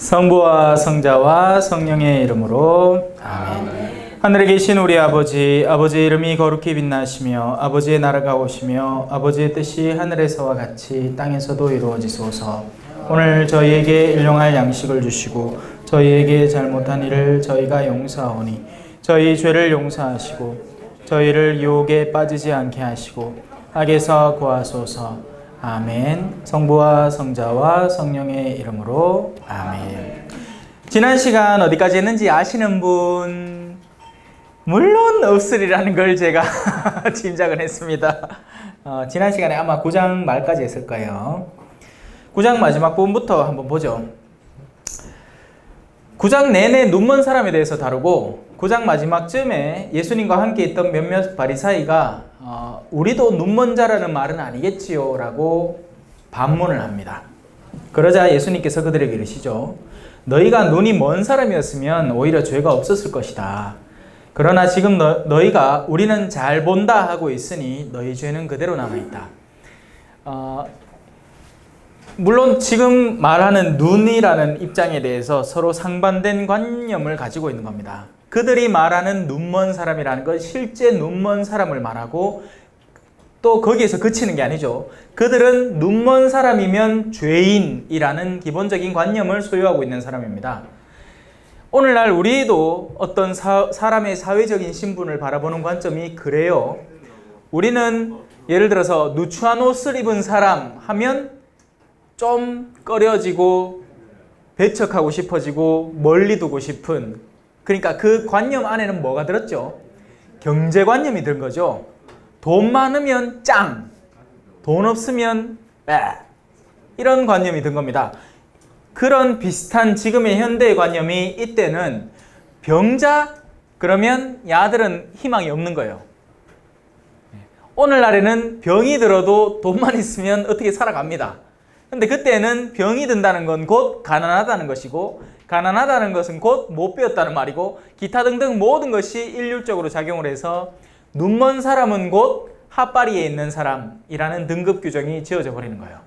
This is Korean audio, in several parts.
성부와 성자와 성령의 이름으로 아멘. 하늘에 계신 우리 아버지, 아버지의 이름이 거룩히 빛나시며 아버지의 나라가 오시며 아버지의 뜻이 하늘에서와 같이 땅에서도 이루어지소서. 오늘 저희에게 일용할 양식을 주시고 저희에게 잘못한 일을 저희가 용서하오니 저희 죄를 용서하시고 저희를 유혹에 빠지지 않게 하시고 악에서 구하소서. 아멘. 성부와 성자와 성령의 이름으로 아멘. 지난 시간 어디까지 했는지 아시는 분? 물론 없으리라는 걸 제가 짐작을 했습니다. 지난 시간에 아마 9장 말까지 했을 거예요. 9장 마지막 부분부터 한번 보죠. 9장 내내 눈먼 사람에 대해서 다루고 9장 마지막쯤에 예수님과 함께 있던 몇몇 바리사이가 우리도 눈먼 자라는 말은 아니겠지요 라고 반문을 합니다. 그러자 예수님께서 그들에게 이르시죠. 너희가 눈이 먼 사람이었으면 오히려 죄가 없었을 것이다. 그러나 지금 너희가 우리는 잘 본다 하고 있으니 너희 죄는 그대로 남아있다. 물론 지금 말하는 눈이라는 입장에 대해서 서로 상반된 관념을 가지고 있는 겁니다. 그들이 말하는 눈먼 사람이라는 건 실제 눈먼 사람을 말하고 또 거기에서 그치는 게 아니죠. 그들은 눈먼 사람이면 죄인이라는 기본적인 관념을 소유하고 있는 사람입니다. 오늘날 우리도 어떤 사람의 사회적인 신분을 바라보는 관점이 그래요. 우리는 예를 들어서 누추한 옷을 입은 사람 하면 좀 꺼려지고 배척하고 싶어지고 멀리 두고 싶은, 그러니까 그 관념 안에는 뭐가 들었죠? 경제관념이 든 거죠. 돈 많으면 짱, 돈 없으면 에, 이런 관념이 든 겁니다. 그런 비슷한 지금의 현대의 관념이 이때는 병자? 그러면 야들은 희망이 없는 거예요. 오늘날에는 병이 들어도 돈만 있으면 어떻게 살아갑니다. 근데 그때는 병이 든다는 건 곧 가난하다는 것이고, 가난하다는 것은 곧 못 배웠다는 말이고, 기타 등등 모든 것이 일률적으로 작용을 해서 눈먼 사람은 곧 핫바리에 있는 사람이라는 등급 규정이 지어져 버리는 거예요.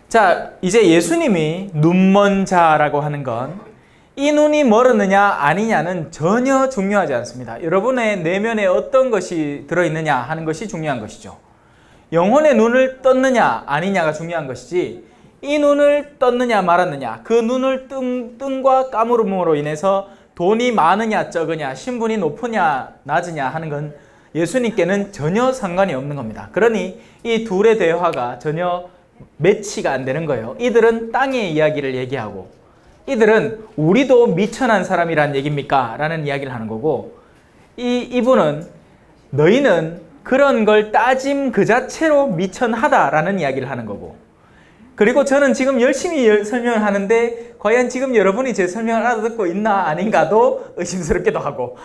자, 이제 예수님이 눈먼 자라고 하는 건 이 눈이 멀었느냐 아니냐는 전혀 중요하지 않습니다. 여러분의 내면에 어떤 것이 들어있느냐 하는 것이 중요한 것이죠. 영혼의 눈을 떴느냐 아니냐가 중요한 것이지, 이 눈을 떴느냐 말았느냐, 그 눈을 뜸과 까무름으로 인해서 돈이 많으냐 적으냐, 신분이 높으냐 낮으냐 하는 건 예수님께는 전혀 상관이 없는 겁니다. 그러니 이 둘의 대화가 전혀 매치가 안 되는 거예요. 이들은 땅의 이야기를 얘기하고, 이들은 우리도 미천한 사람이란 얘기입니까? 라는 이야기를 하는 거고, 이분은 너희는 그런 걸 따짐 그 자체로 미천하다라는 이야기를 하는 거고, 그리고 저는 지금 열심히 설명을 하는데 과연 지금 여러분이 제 설명을 알아듣고 있나 아닌가도 의심스럽기도 하고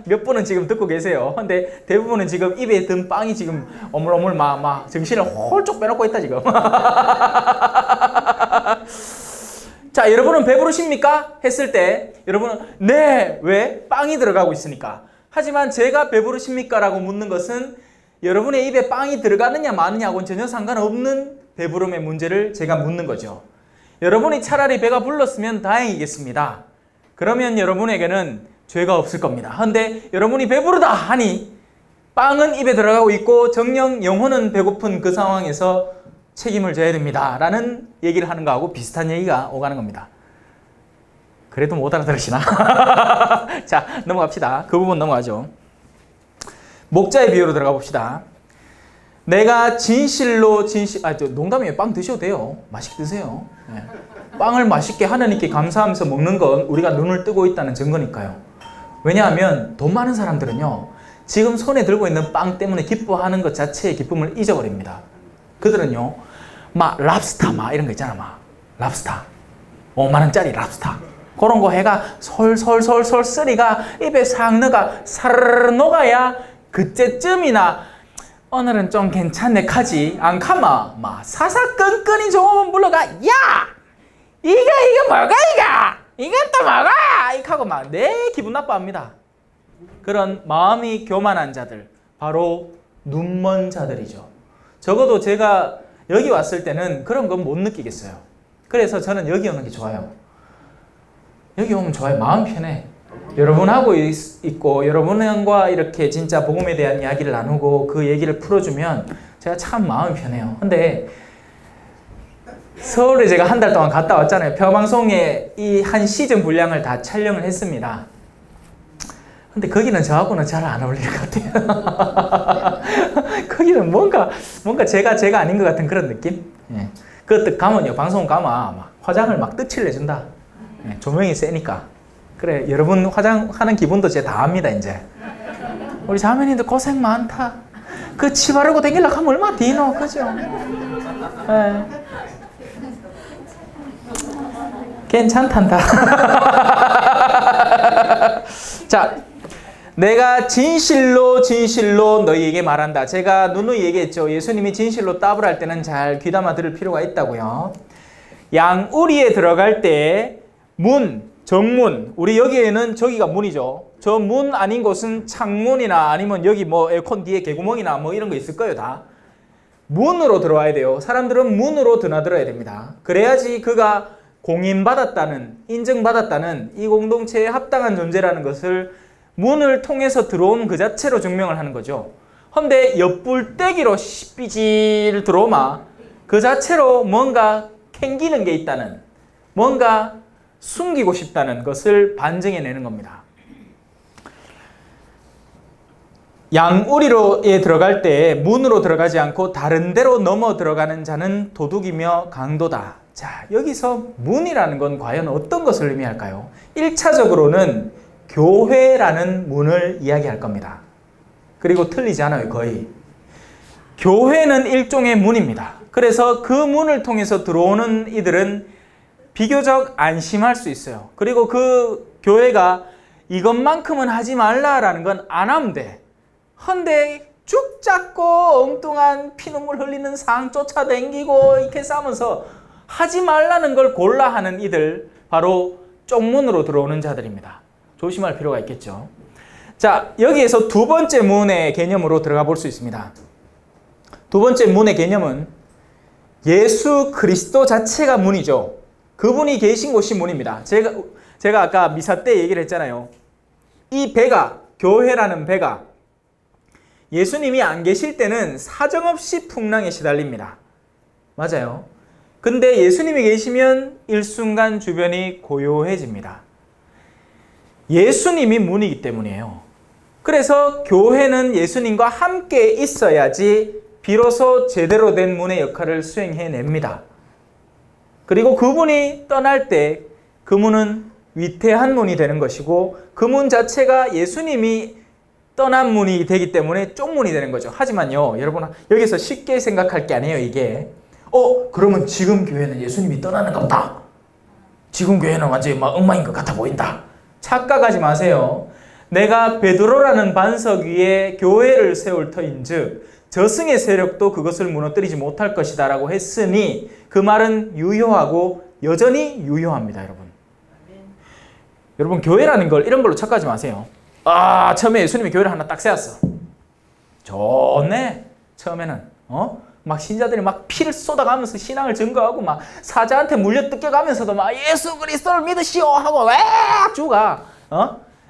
몇 분은 지금 듣고 계세요. 근데 대부분은 지금 입에 든 빵이 지금 어물어물 막 정신을 홀쭉 빼놓고 있다 지금. 자, 여러분은 배부르십니까? 했을 때 여러분은 네, 왜? 빵이 들어가고 있으니까. 하지만 제가 배부르십니까? 라고 묻는 것은 여러분의 입에 빵이 들어가느냐 마느냐하고는 전혀 상관없는 배부름의 문제를 제가 묻는 거죠. 여러분이 차라리 배가 불렀으면 다행이겠습니다. 그러면 여러분에게는 죄가 없을 겁니다. 그런데 여러분이 배부르다 하니 빵은 입에 들어가고 있고 정녕 영혼은 배고픈 그 상황에서 책임을 져야 됩니다 라는 얘기를 하는 거하고 비슷한 얘기가 오가는 겁니다. 그래도 못 알아들으시나? 자, 넘어갑시다. 그 부분 넘어가죠. 목자의 비유로 들어가 봅시다. 내가 진실로 농담이에요. 빵 드셔도 돼요. 맛있게 드세요. 네. 빵을 맛있게 하나님께 감사하면서 먹는 건 우리가 눈을 뜨고 있다는 증거니까요. 왜냐하면 돈 많은 사람들은요, 지금 손에 들고 있는 빵 때문에 기뻐하는 것 자체의 기쁨을 잊어버립니다. 그들은요, 막 랍스타 이런 거 있잖아. 랍스타 5만원짜리 랍스타 그런 거 해가 솔솔솔솔 쓰리가 입에 싹 사르르 녹아야 그때쯤이나 오늘은 좀 괜찮네 카지 안 카마 막 사사건건이 좋으면 물러가. 야! 이거 뭐가 이건 또 뭐가? 이렇게 하고 막 내 기분 나빠합니다. 그런 마음이 교만한 자들, 바로 눈먼 자들이죠. 적어도 제가 여기 왔을 때는 그런 건 못 느끼겠어요. 그래서 저는 여기 오는 게 좋아요. 여기 오면 좋아요. 마음 편해. 여러분하고 있고 여러분과 이렇게 진짜 복음에 대한 이야기를 나누고 그 얘기를 풀어주면 제가 참 마음이 편해요. 근데 서울에 제가 한 달 동안 갔다 왔잖아요. 표방송에 이 한 시즌 분량을 다 촬영을 했습니다. 근데 거기는 저하고는 잘 안 어울릴 것 같아요. 거기는 뭔가 제가 아닌 것 같은 그런 느낌? 예. 그것도 가면요, 방송 가면 막 화장을 막 뜻을 내준다. 예, 조명이 세니까. 그래, 여러분 화장하는 기분도 제가 다 압니다, 이제. 우리 자매님들 고생 많다. 그 치 바르고 다니려고 하면 얼마나 디노, 그죠? 예. 괜찮단다. 자, 내가 진실로 너희에게 말한다. 제가 누누이 얘기했죠. 예수님이 진실로 답을 할 때는 잘 귀담아 들을 필요가 있다고요. 양우리에 들어갈 때 문, 정문, 우리 여기에는 저기가 문이죠. 저 문 아닌 곳은 창문이나 아니면 여기 뭐 에어컨 뒤에 개구멍이나 뭐 이런 거 있을 거예요, 다. 문으로 들어와야 돼요. 사람들은 문으로 드나들어야 됩니다. 그래야지 그가 공인받았다는, 인정받았다는 이 공동체에 합당한 존재라는 것을 문을 통해서 들어오는 그 자체로 증명을 하는 거죠. 근데 옆불떼기로 삐질 들어오면 그 자체로 뭔가 캥기는 게 있다는, 뭔가 숨기고 싶다는 것을 반증해내는 겁니다. 양우리로에 들어갈 때 문으로 들어가지 않고 다른 데로 넘어 들어가는 자는 도둑이며 강도다. 자, 여기서 문이라는 건 과연 어떤 것을 의미할까요? 1차적으로는 교회라는 문을 이야기할 겁니다. 그리고 틀리지 않아요, 거의. 교회는 일종의 문입니다. 그래서 그 문을 통해서 들어오는 이들은 비교적 안심할 수 있어요. 그리고 그 교회가 이것만큼은 하지 말라라는 건 안 하면 돼. 헌데 쭉 잡고 엉뚱한 피눈물 흘리는 상 쫓아다니고 이렇게 싸면서 하지 말라는 걸 골라 하는 이들, 바로 쪽문으로 들어오는 자들입니다. 조심할 필요가 있겠죠. 자, 여기에서 두 번째 문의 개념으로 들어가 볼 수 있습니다. 두 번째 문의 개념은 예수 그리스도 자체가 문이죠. 그분이 계신 곳이 문입니다. 제가 아까 미사 때 얘기를 했잖아요. 이 배가, 교회라는 배가 예수님이 안 계실 때는 사정없이 풍랑에 시달립니다. 맞아요. 근데 예수님이 계시면 일순간 주변이 고요해집니다. 예수님이 문이기 때문이에요. 그래서 교회는 예수님과 함께 있어야지 비로소 제대로 된 문의 역할을 수행해냅니다. 그리고 그분이 떠날 때 그 문은 위태한 문이 되는 것이고 그 문 자체가 예수님이 떠난 문이 되기 때문에 쪽문이 되는 거죠. 하지만요, 여러분 여기서 쉽게 생각할 게 아니에요, 이게. 그러면 지금 교회는 예수님이 떠나는 겁니다. 지금 교회는 완전히 막 엉망인 것 같아 보인다. 착각하지 마세요. 내가 베드로라는 반석 위에 교회를 세울 터인즉 저승의 세력도 그것을 무너뜨리지 못할 것이다 라고 했으니 그 말은 유효하고 여전히 유효합니다, 여러분. 여러분, 교회라는 걸 이런 걸로 착각하지 마세요. 처음에 예수님이 교회를 하나 딱 세웠어. 좋네. 처음에는 막 신자들이 막 피를 쏟아가면서 신앙을 증거하고 막 사자한테 물려 뜯겨가면서도 막 예수 그리스도를 믿으시오 하고 왜 주가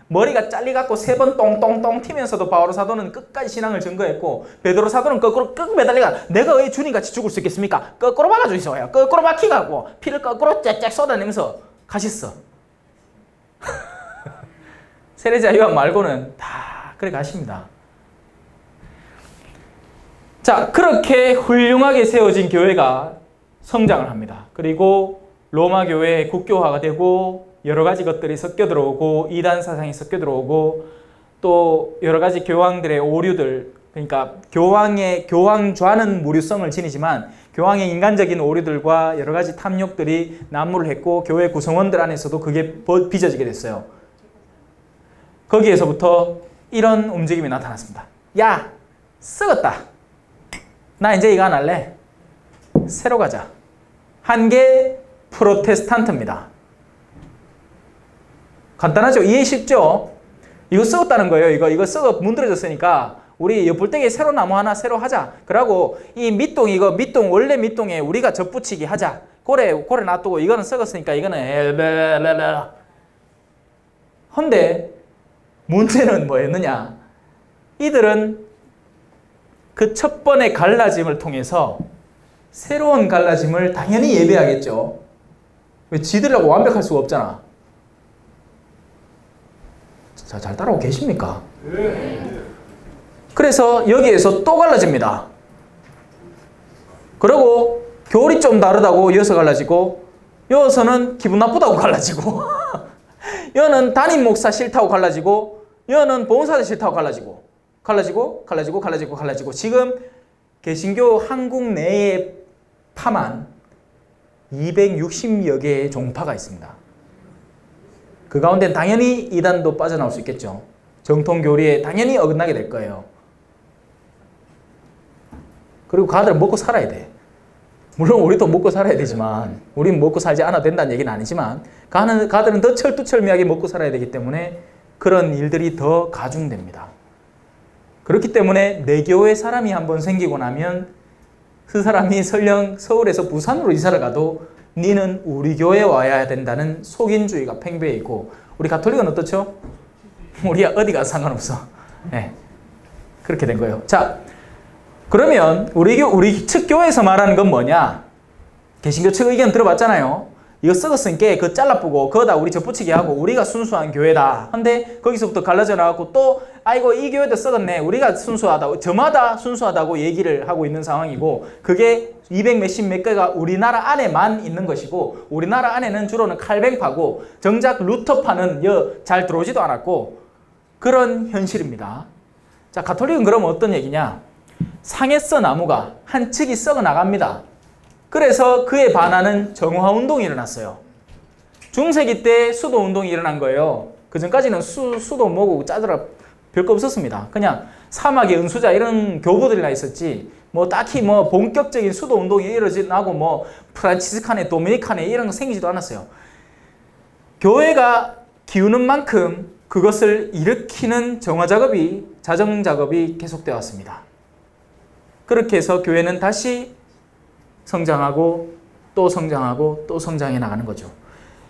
머리가 잘리갖고 3번 똥똥똥 튀면서도 바오로 사도는 끝까지 신앙을 증거했고 베드로 사도는 거꾸로 끄 매달리가 내가 왜 주님같이 죽을 수 있겠습니까? 거꾸로 박아줘 있어요. 거꾸로 박히갖고 피를 거꾸로 쫙쫙 쏟아내면서 가셨어. 세례자 요한 말고는 다 그래 가십니다. 자, 그렇게 훌륭하게 세워진 교회가 성장을 합니다. 그리고 로마 교회의 국교화가 되고 여러 가지 것들이 섞여 들어오고 이단 사상이 섞여 들어오고 또 여러 가지 교황들의 오류들, 그러니까 교황좌는 무류성을 지니지만 교황의 인간적인 오류들과 여러 가지 탐욕들이 난무를 했고 교회 구성원들 안에서도 그게 빚어지게 됐어요. 거기에서부터 이런 움직임이 나타났습니다. 야, 썩었다. 나 이제 이거 안 할래. 새로 가자. 한 게 프로테스탄트입니다. 간단하죠? 이해 쉽죠? 이거 썩었다는 거예요. 이거 썩어 문드러졌으니까 우리 옆불떼기 새로 나무 하나 새로 하자. 그러고 이 밑동 원래 밑동에 우리가 접붙이기 하자. 고래 놔두고 이거는 썩었으니까 이거는 엘벨벨벨. 헌데 문제는 뭐였느냐? 이들은 그 첫 번의 갈라짐을 통해서 새로운 갈라짐을 당연히 예배하겠죠. 왜? 지들하고 완벽할 수가 없잖아. 자, 잘 따라오고 계십니까? 그래서 여기에서 또 갈라집니다. 그리고 교리 좀 다르다고 이어서 갈라지고, 여기서는 기분 나쁘다고 갈라지고 여는 담임 목사 싫다고 갈라지고, 여는 봉사자 싫다고 갈라지고, 갈라지고 지금 개신교 한국 내에 파만 260여 개의 종파가 있습니다. 그 가운데 당연히 이단도 빠져나올 수 있겠죠. 정통교리에 당연히 어긋나게 될 거예요. 그리고 가들은 먹고 살아야 돼. 물론 우리도 먹고 살아야 되지만, 우리는 먹고 살지 않아도 된다는 얘기는 아니지만, 가들은 더 철두철미하게 먹고 살아야 되기 때문에 그런 일들이 더 가중됩니다. 그렇기 때문에 내 교회 사람이 한번 생기고 나면 그 사람이 설령 서울에서 부산으로 이사를 가도 니는 우리 교회에 와야 된다는 속인주의가 팽배해 있고, 우리 가톨릭은 어떻죠? 우리가 어디 가서 상관없어. 네. 그렇게 된 거예요. 자, 그러면 우리 측 교회에서 말하는 건 뭐냐? 개신교 측 의견 들어봤잖아요. 이거 썩었으니까 그거 잘라보고 그거다 우리 접붙이게 하고 우리가 순수한 교회다. 근데 거기서부터 갈라져 나가고 또 아이고 이 교회도 썩었네. 우리가 순수하다고, 저마다 순수하다고 얘기를 하고 있는 상황이고, 그게 200 몇십 몇 개가 우리나라 안에만 있는 것이고, 우리나라 안에는 주로는 칼뱅파고 정작 루터파는 잘 들어오지도 않았고, 그런 현실입니다. 자, 가톨릭은 그럼 어떤 얘기냐? 상했어 나무가 한 층이 썩어 나갑니다. 그래서 그에 반하는 정화운동이 일어났어요. 중세기 때 수도운동이 일어난 거예요. 그 전까지는 수도 뭐고 짜더라 별거 없었습니다. 그냥 사막의 은수자 이런 교부들이나 있었지, 뭐 딱히 뭐 본격적인 수도운동이 일어나고 뭐 프란치스칸에 도미니칸에 이런 거 생기지도 않았어요. 교회가 기우는 만큼 그것을 일으키는 정화작업이, 자정작업이 계속되어 왔습니다. 그렇게 해서 교회는 다시 성장하고 또 성장하고 또 성장해 나가는 거죠.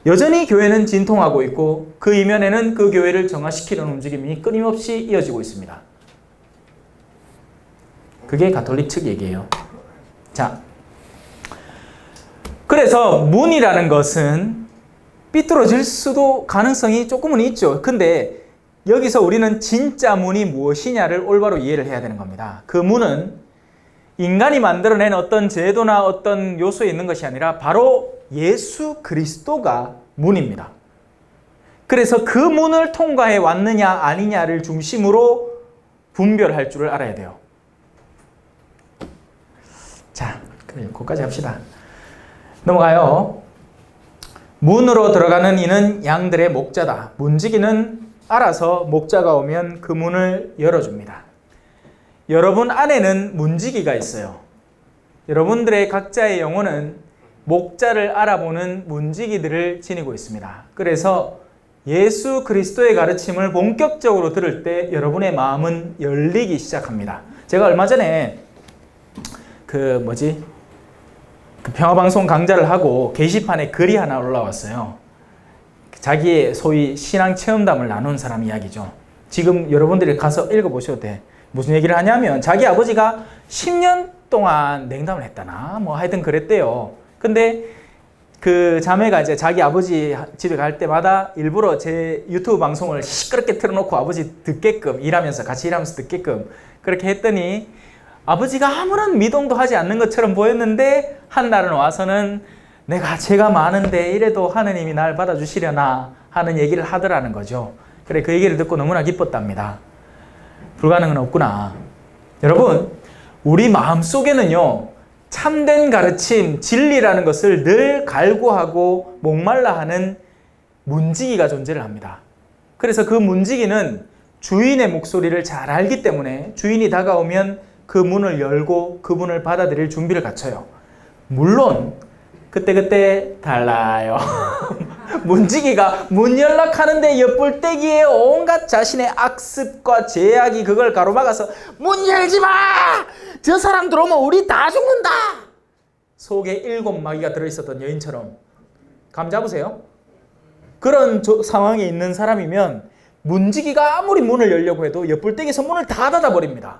여전히 교회는 진통하고 있고, 그 이면에는 그 교회를 정화시키는 움직임이 끊임없이 이어지고 있습니다. 그게 가톨릭 측 얘기예요. 자, 그래서 문이라는 것은 삐뚤어질 수도 가능성이 조금은 있죠. 근데 여기서 우리는 진짜 문이 무엇이냐를 올바로 이해를 해야 되는 겁니다. 그 문은 인간이 만들어낸 어떤 제도나 어떤 요소에 있는 것이 아니라 바로 예수 그리스도가 문입니다. 그래서 그 문을 통과해 왔느냐 아니냐를 중심으로 분별할 줄을 알아야 돼요. 자, 그래, 거기까지 합시다. 넘어가요. 문으로 들어가는 이는 양들의 목자다. 문지기는 알아서 목자가 오면 그 문을 열어줍니다. 여러분 안에는 문지기가 있어요. 여러분들의 각자의 영혼은 목자를 알아보는 문지기들을 지니고 있습니다. 그래서 예수 그리스도의 가르침을 본격적으로 들을 때 여러분의 마음은 열리기 시작합니다. 제가 얼마 전에 그 평화방송 강좌를 하고 게시판에 글이 하나 올라왔어요. 자기의 소위 신앙 체험담을 나눈 사람 이야기죠. 지금 여러분들이 가서 읽어보셔도 돼. 무슨 얘기를 하냐면 자기 아버지가 10년 동안 냉담을 했다나 뭐 하여튼 그랬대요. 근데 그 자매가 이제 자기 아버지 집에 갈 때마다 일부러 제 유튜브 방송을 시끄럽게 틀어놓고 아버지 듣게끔, 같이 일하면서 듣게끔 그렇게 했더니 아버지가 아무런 미동도 하지 않는 것처럼 보였는데 한날은 와서는 내가 죄가 많은데 이래도 하느님이 날 받아주시려나 하는 얘기를 하더라는 거죠. 그래, 그 얘기를 듣고 너무나 기뻤답니다. 불가능은 없구나. 여러분, 우리 마음속에는요, 참된 가르침, 진리라는 것을 늘 갈구하고 목말라 하는 문지기가 존재를 합니다. 그래서 그 문지기는 주인의 목소리를 잘 알기 때문에 주인이 다가오면 그 문을 열고 그분을 받아들일 준비를 갖춰요. 물론 그때그때 달라요. 문지기가 문 연락하는데 엿불떼기에 온갖 자신의 악습과 제약이 그걸 가로막아서 문 열지 마! 저 사람 들어오면 우리 다 죽는다! 속에 7마귀가 들어있었던 여인처럼. 감 잡으세요? 그런 상황에 있는 사람이면 문지기가 아무리 문을 열려고 해도 옆불떼기에서 문을 다 닫아버립니다.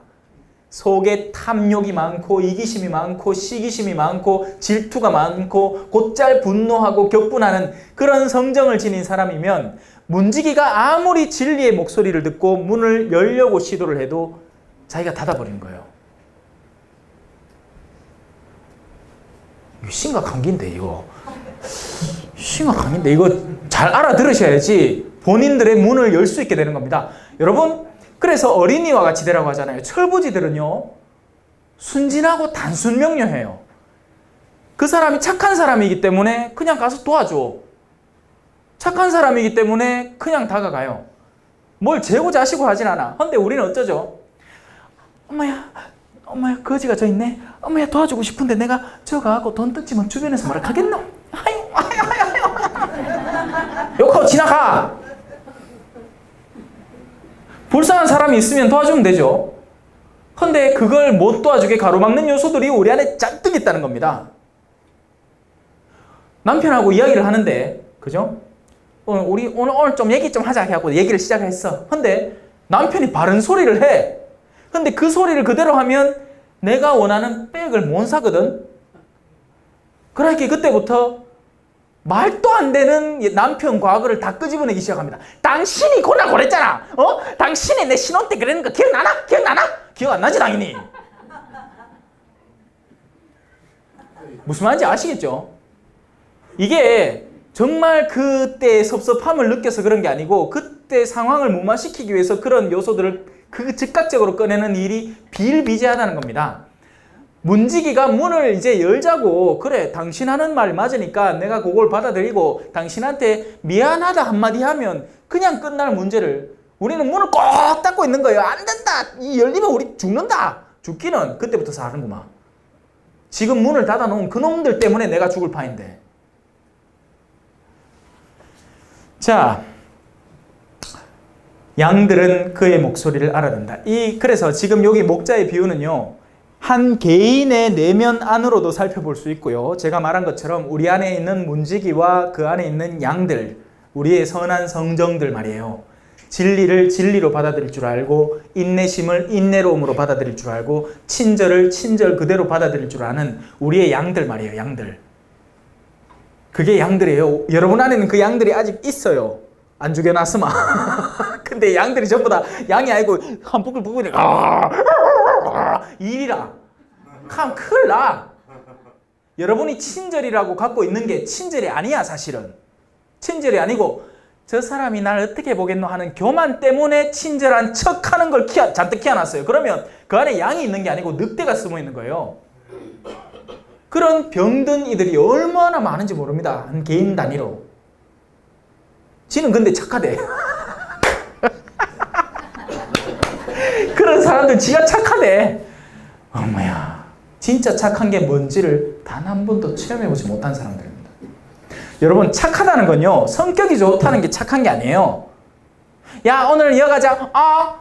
속에 탐욕이 많고 이기심이 많고 시기심이 많고 질투가 많고 곧잘 분노하고 격분하는 그런 성정을 지닌 사람이면 문지기가 아무리 진리의 목소리를 듣고 문을 열려고 시도를 해도 자기가 닫아버리는 거예요. 이거 심각한 긴데 이거. 심각한 긴데 이거 잘 알아들으셔야지 본인들의 문을 열 수 있게 되는 겁니다. 여러분, 그래서 어린이와 같이 되라고 하잖아요. 철부지들은요, 순진하고 단순명료해요. 그 사람이 착한 사람이기 때문에 그냥 가서 도와줘. 착한 사람이기 때문에 그냥 다가가요. 뭘 재고 자시고 하진 않아. 근데 우리는 어쩌죠? 엄마야 거지가 저 있네. 엄마야 도와주고 싶은데 내가 저 가고 돈 뜯지면 주변에서 뭐라 하겠노? 아유. 욕하고 지나가. 불쌍한 사람이 있으면 도와주면 되죠. 근데 그걸 못 도와주게 가로막는 요소들이 우리 안에 잔뜩 있다는 겁니다. 남편하고 이야기를 하는데, 그죠? 오늘 좀 얘기 좀 하자 해갖고 얘기를 시작했어. 근데 남편이 바른 소리를 해. 근데 그 소리를 그대로 하면 내가 원하는 백을 못 사거든. 그러니까 그때부터 말도 안 되는 남편 과거를 다 끄집어내기 시작합니다. 당신이 그랬잖아. 당신이 내 신혼 때 그랬는 거 기억나나? 기억 안 나지 당연히. 무슨 말인지 아시겠죠? 이게 정말 그때의 섭섭함을 느껴서 그런 게 아니고 그때 상황을 무마시키기 위해서 그런 요소들을 즉각적으로 꺼내는 일이 비일비재하다는 겁니다. 문지기가 문을 이제 열자고, 그래 당신 하는 말 맞으니까 내가 그걸 받아들이고 당신한테 미안하다 한마디 하면 그냥 끝날 문제를 우리는 문을 꼭 닫고 있는 거예요. 안 된다. 이 열리면 우리 죽는다. 죽기는 그때부터 사는구만. 지금 문을 닫아놓은 그놈들 때문에 내가 죽을 판인데. 자, 양들은 그의 목소리를 알아듣는다. 그래서 지금 여기 목자의 비유는요, 한 개인의 내면 안으로도 살펴볼 수 있고요. 제가 말한 것처럼 우리 안에 있는 문지기와 그 안에 있는 양들, 우리의 선한 성정들 말이에요. 진리를 진리로 받아들일 줄 알고 인내심을 인내로움으로 받아들일 줄 알고 친절을 친절 그대로 받아들일 줄 아는 우리의 양들 말이에요. 양들. 그게 양들이에요. 여러분 안에는 그 양들이 아직 있어요. 안 죽여놨으면. 근데 양들이 전부 다 양이 아니고 한 부글부글 일이라. 참 큰일 나. 여러분이 친절이라고 갖고 있는 게 친절이 아니야 사실은. 친절이 아니고 저 사람이 날 어떻게 보겠노 하는 교만 때문에 친절한 척하는 걸 잔뜩 키워놨어요. 그러면 그 안에 양이 있는 게 아니고 늑대가 숨어 있는 거예요. 그런 병든 이들이 얼마나 많은지 모릅니다. 한 개인 단위로. 지는 근데 착하대. 그런 사람들 지가 착하대. 엄마야, 진짜 착한 게 뭔지를 단 한 번도 체험해보지 못한 사람들입니다. 여러분, 착하다는 건요, 성격이 좋다는 게 착한 게 아니에요. 야, 오늘 이어 가자.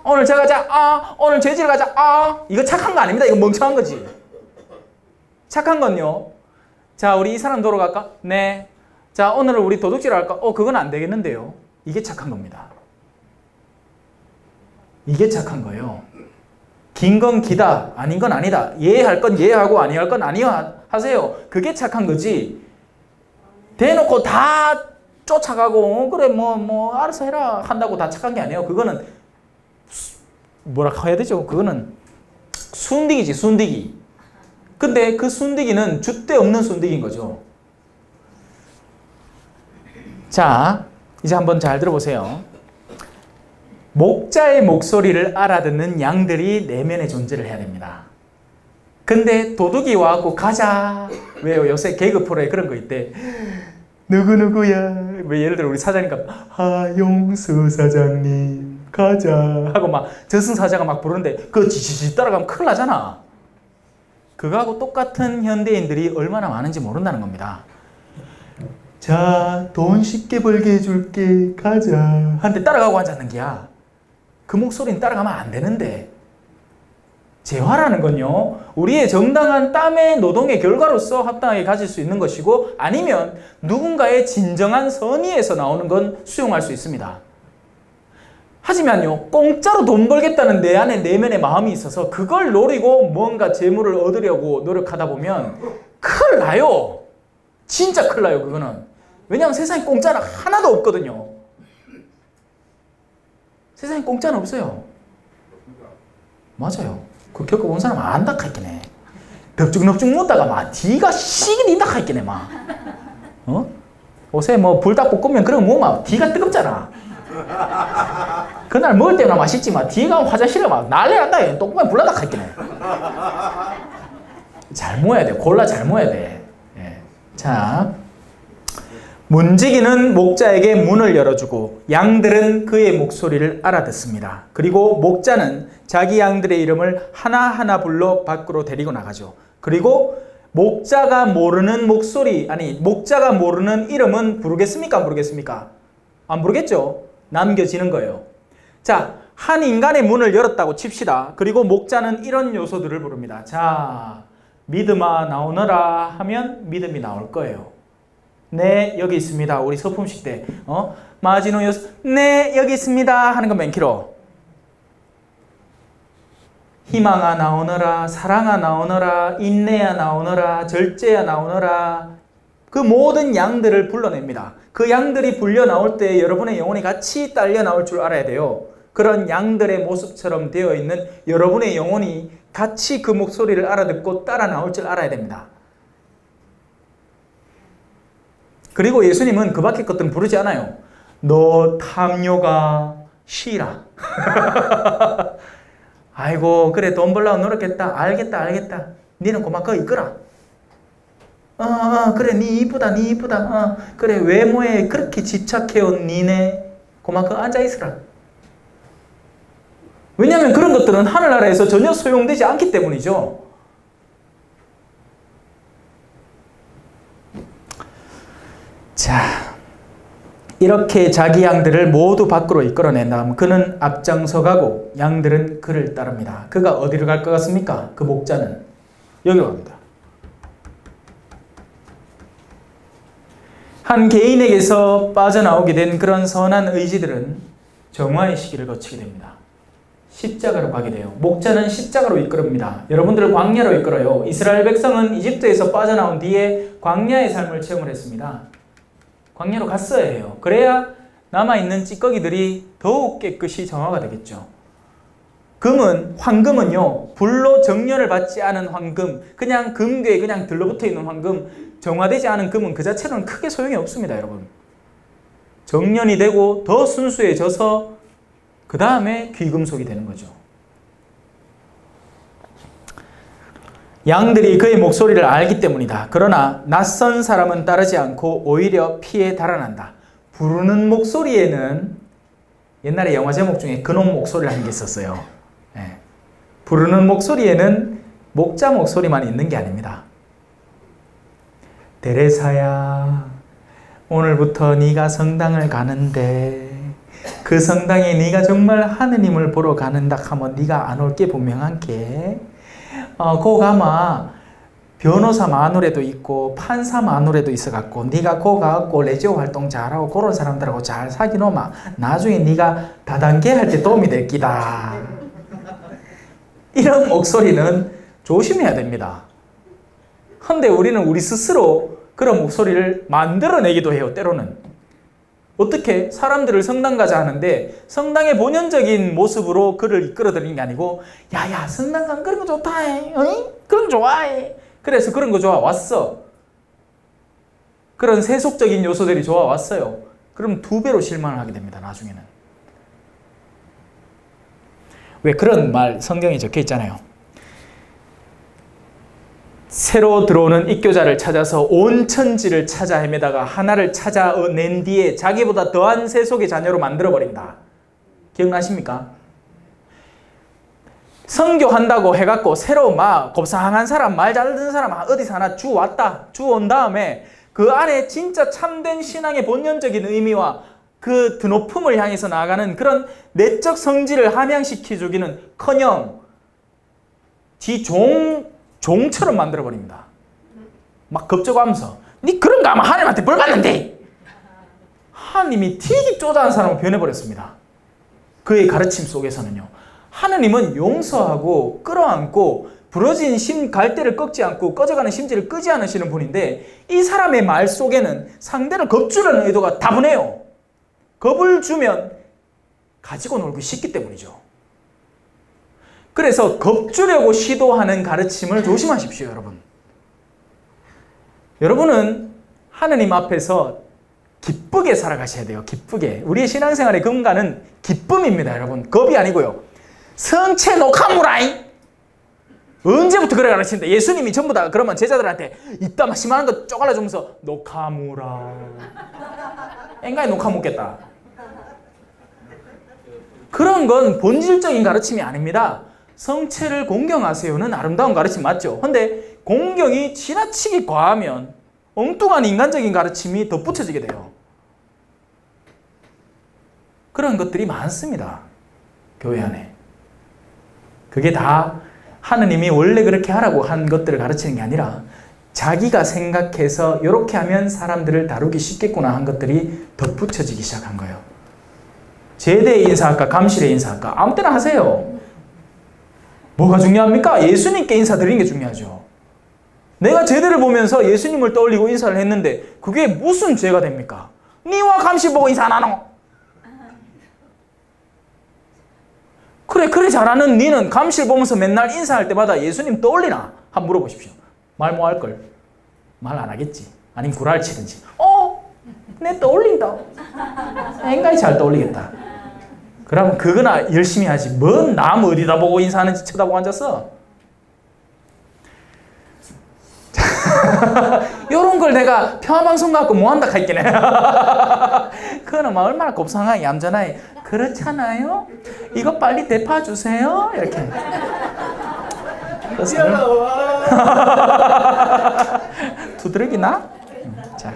오늘 저 가자. 오늘 죄지러 가자. 이거 착한 거 아닙니다. 이거 멍청한 거지. 착한 건요, 자, 우리 이 사람 도로 갈까? 네. 자, 오늘 우리 도둑질 할까? 그건 안 되겠는데요. 이게 착한 겁니다. 이게 착한 거예요. 긴 건 기다, 아닌 건 아니다. 예할 건 예하고 아니할 건 아니하세요. 그게 착한 거지. 대놓고 다 쫓아가고 그래 뭐 알아서 해라 한다고 다 착한 게 아니에요. 그거는 뭐라 해야 되죠? 그거는 순디기지, 순디기. 근데 그 순디기는 줏대 없는 순디기인 거죠. 자, 이제 한번 잘 들어보세요. 목자의 목소리를 알아듣는 양들이 내면에 존재를 해야 됩니다. 근데 도둑이 와갖고 가자. 왜요? 요새 개그 프로에 그런 거 있대. 누구누구야. 왜 예를 들어 우리 사장님과 하용수 사장님 가자 하고 막 저승사자가 막 부르는데 그거 지지지 따라가면 큰일 나잖아. 그거하고 똑같은 현대인들이 얼마나 많은지 모른다는 겁니다. 자, 돈 쉽게 벌게 해줄게 가자 한테 따라가고 앉았는 게야. 그 목소리는 따라가면 안 되는데 재화라는 건요, 우리의 정당한 땀의 노동의 결과로서 합당하게 가질 수 있는 것이고, 아니면 누군가의 진정한 선의에서 나오는 건 수용할 수 있습니다. 하지만요, 공짜로 돈 벌겠다는 내 안에 내면의 마음이 있어서 그걸 노리고 뭔가 재물을 얻으려고 노력하다 보면 큰일 나요. 진짜 큰일 나요, 그거는. 왜냐하면 세상에 공짜는 하나도 없거든요. 세상에 공짜는 없어요. 맞아요. 그 겪어본 사람 안다 카있겠네. 넙죽넙죽 묻다가 막 뒤가 시기 닌다 카있겠네 막. 옷에 뭐 불닭 볶으면 그런 거 막 뒤가 뜨겁잖아. 그날 먹을 때나 맛있지 막 뒤가 화장실에 막 난리 난다. 똥구멍 불난다 카있겠네. 잘 모아야 돼. 골라 잘 모아야 돼. 예. 자, 문지기는 목자에게 문을 열어주고 양들은 그의 목소리를 알아듣습니다. 그리고 목자는 자기 양들의 이름을 하나하나 불러 밖으로 데리고 나가죠. 그리고 목자가 모르는 목소리, 아니 목자가 모르는 이름은 부르겠습니까? 안 부르겠습니까? 안 부르겠죠? 남겨지는 거예요. 자, 한 인간의 문을 열었다고 칩시다. 그리고 목자는 이런 요소들을 부릅니다. 자, 믿음아 나오너라 하면 믿음이 나올 거예요. 네, 여기 있습니다. 우리 서품식 때 마지노 요소 네, 여기 있습니다 하는 건 맨키로. 희망아 나오너라, 사랑아 나오너라, 인내야 나오너라, 절제야 나오너라. 그 모든 양들을 불러냅니다. 그 양들이 불려 나올 때 여러분의 영혼이 같이 딸려 나올 줄 알아야 돼요. 그런 양들의 모습처럼 되어 있는 여러분의 영혼이 같이 그 목소리를 알아듣고 따라 나올 줄 알아야 됩니다. 그리고 예수님은 그 밖의 것들은 부르지 않아요. 너 탐욕아 쉬라. 아이고 그래 돈 벌려고 노력했다. 알겠다. 니는 고마 그거 이끌어. 그래 니 이쁘다. 그래 외모에 그렇게 집착해온 니네 고마 그거 앉아있으라. 왜냐하면 그런 것들은 하늘나라에서 전혀 소용되지 않기 때문이죠. 자, 이렇게 자기 양들을 모두 밖으로 이끌어낸 다음 그는 앞장서 가고 양들은 그를 따릅니다. 그가 어디로 갈 것 같습니까? 그 목자는 여기로 갑니다. 한 개인에게서 빠져나오게 된 그런 선한 의지들은 정화의 시기를 거치게 됩니다. 십자가로 가게 돼요. 목자는 십자가로 이끌습니다. 여러분들을 광야로 이끌어요. 이스라엘 백성은 이집트에서 빠져나온 뒤에 광야의 삶을 체험을 했습니다. 광야로 갔어야 해요. 그래야 남아있는 찌꺼기들이 더욱 깨끗이 정화가 되겠죠. 황금은요, 불로 정렬을 받지 않은 황금, 그냥 금괴에 그냥 들러붙어 있는 황금, 정화되지 않은 금은 그 자체로는 크게 소용이 없습니다, 여러분. 정련이 되고 더 순수해져서 그 다음에 귀금속이 되는 거죠. 양들이 그의 목소리를 알기 때문이다. 그러나 낯선 사람은 따르지 않고 오히려 피해 달아난다. 부르는 목소리에는 옛날에 영화 제목 중에 그놈 목소리를 한 게 있었어요. 네. 부르는 목소리에는 목자 목소리만 있는 게 아닙니다. 데레사야, 오늘부터 네가 성당을 가는데 그 성당에 네가 정말 하느님을 보러 가는다 하면 네가 안 올 게 분명한게 거 가마 변호사 마누라도 있고 판사 마누라도 있어갖고 네가 거 가갖고 레지오 활동 잘하고 그런 사람들하고 잘 사귀노마 나중에 네가 다단계 할 때 도움이 될 기다. 이런 목소리는 조심해야 됩니다. 근데 우리는 우리 스스로 그런 목소리를 만들어내기도 해요. 때로는. 어떻게? 사람들을 성당 가자 하는데 성당의 본연적인 모습으로 그를 이끌어들이는 게 아니고 야야 성당 가면 그런 거 좋다. 어이? 그런 거 좋아해. 그래서 그런 거 좋아왔어. 그런 세속적인 요소들이 좋아왔어요. 그럼 2배로 실망을 하게 됩니다. 나중에는. 왜 그런 말 성경에 적혀 있잖아요. 새로 들어오는 입교자를 찾아서 온 천지를 찾아 헤매다가 하나를 찾아낸 뒤에 자기보다 더한 세속의 자녀로 만들어버린다. 기억나십니까? 선교한다고 해갖고 새로 막 곱상한 사람, 말 잘 듣는 사람 어디서 하나 주왔다. 주온 다음에 그 안에 진짜 참된 신앙의 본연적인 의미와 그 드높음을 향해서 나아가는 그런 내적 성질을 함양시켜주기는 커녕 종처럼 만들어버립니다. 막 겁적하면서 니 그런 거 하면 하나님한테 벌 받는데. 하나님이 되게 쪼잔한 사람으로 변해버렸습니다. 그의 가르침 속에서는요. 하나님은 용서하고 끌어안고 부러진 갈대를 꺾지 않고 꺼져가는 심지를 끄지 않으시는 분인데 이 사람의 말 속에는 상대를 겁주려는 의도가 다분해요. 겁을 주면 가지고 놀기 쉽기 때문이죠. 그래서 겁주려고 시도하는 가르침을 조심하십시오, 여러분. 여러분은 하나님 앞에서 기쁘게 살아가셔야 돼요. 기쁘게. 우리의 신앙생활의 근간은 기쁨입니다, 여러분. 겁이 아니고요. 성체 녹화무라잉. 언제부터 그래 가르치는데 예수님이 전부 다 그러면 제자들한테 이따 심한 거 쪼갈라주면서 녹화무라. 앵간히 녹화 묻겠다. 그런 건 본질적인 가르침이 아닙니다. 성체를 공경하세요는 아름다운 가르침 맞죠? 근데 공경이 지나치게 과하면 엉뚱한 인간적인 가르침이 덧붙여지게 돼요. 그런 것들이 많습니다. 교회 안에. 그게 다 하느님이 원래 그렇게 하라고 한 것들을 가르치는 게 아니라 자기가 생각해서 이렇게 하면 사람들을 다루기 쉽겠구나 한 것들이 덧붙여지기 시작한 거예요. 제대의 인사할까 감실의 인사할까 아무 때나 하세요. 뭐가 중요합니까? 예수님께 인사드리는 게 중요하죠. 내가 제대를 보면서 예수님을 떠올리고 인사를 했는데 그게 무슨 죄가 됩니까? 니와 감실 보고 인사 안 하노? 그래 잘하는 니는 감실 보면서 맨날 인사할 때마다 예수님 떠올리나? 한번 물어보십시오. 말 뭐 할걸? 말 안 하겠지. 아니면 구라를 치든지. 내 떠올린다. 앵간히 잘 떠올리겠다. 그러면 그거나 열심히 하지. 뭔 남 어디다 보고 인사하는지 쳐다보고 앉았어? 요런 걸 내가 평화방송 갖고 뭐 한다 할게네. 그거는 막 얼마나 곱상하게 얌전하게 그렇잖아요? 이거 빨리 대파주세요. 이렇게. 두드러기나? 자.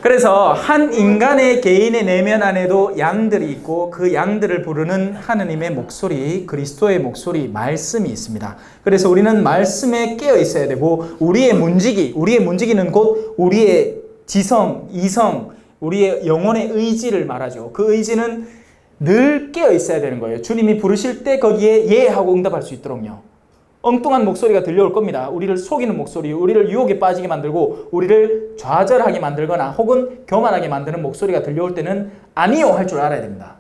그래서 한 인간의 개인의 내면 안에도 양들이 있고 그 양들을 부르는 하느님의 목소리, 그리스도의 목소리, 말씀이 있습니다. 그래서 우리는 말씀에 깨어 있어야 되고 우리의 문지기는 곧 우리의 지성, 이성, 우리의 영혼의 의지를 말하죠. 그 의지는 늘 깨어 있어야 되는 거예요. 주님이 부르실 때 거기에 예 하고 응답할 수 있도록요. 엉뚱한 목소리가 들려올 겁니다. 우리를 속이는 목소리, 우리를 유혹에 빠지게 만들고 우리를 좌절하게 만들거나 혹은 교만하게 만드는 목소리가 들려올 때는 아니요 할 줄 알아야 됩니다.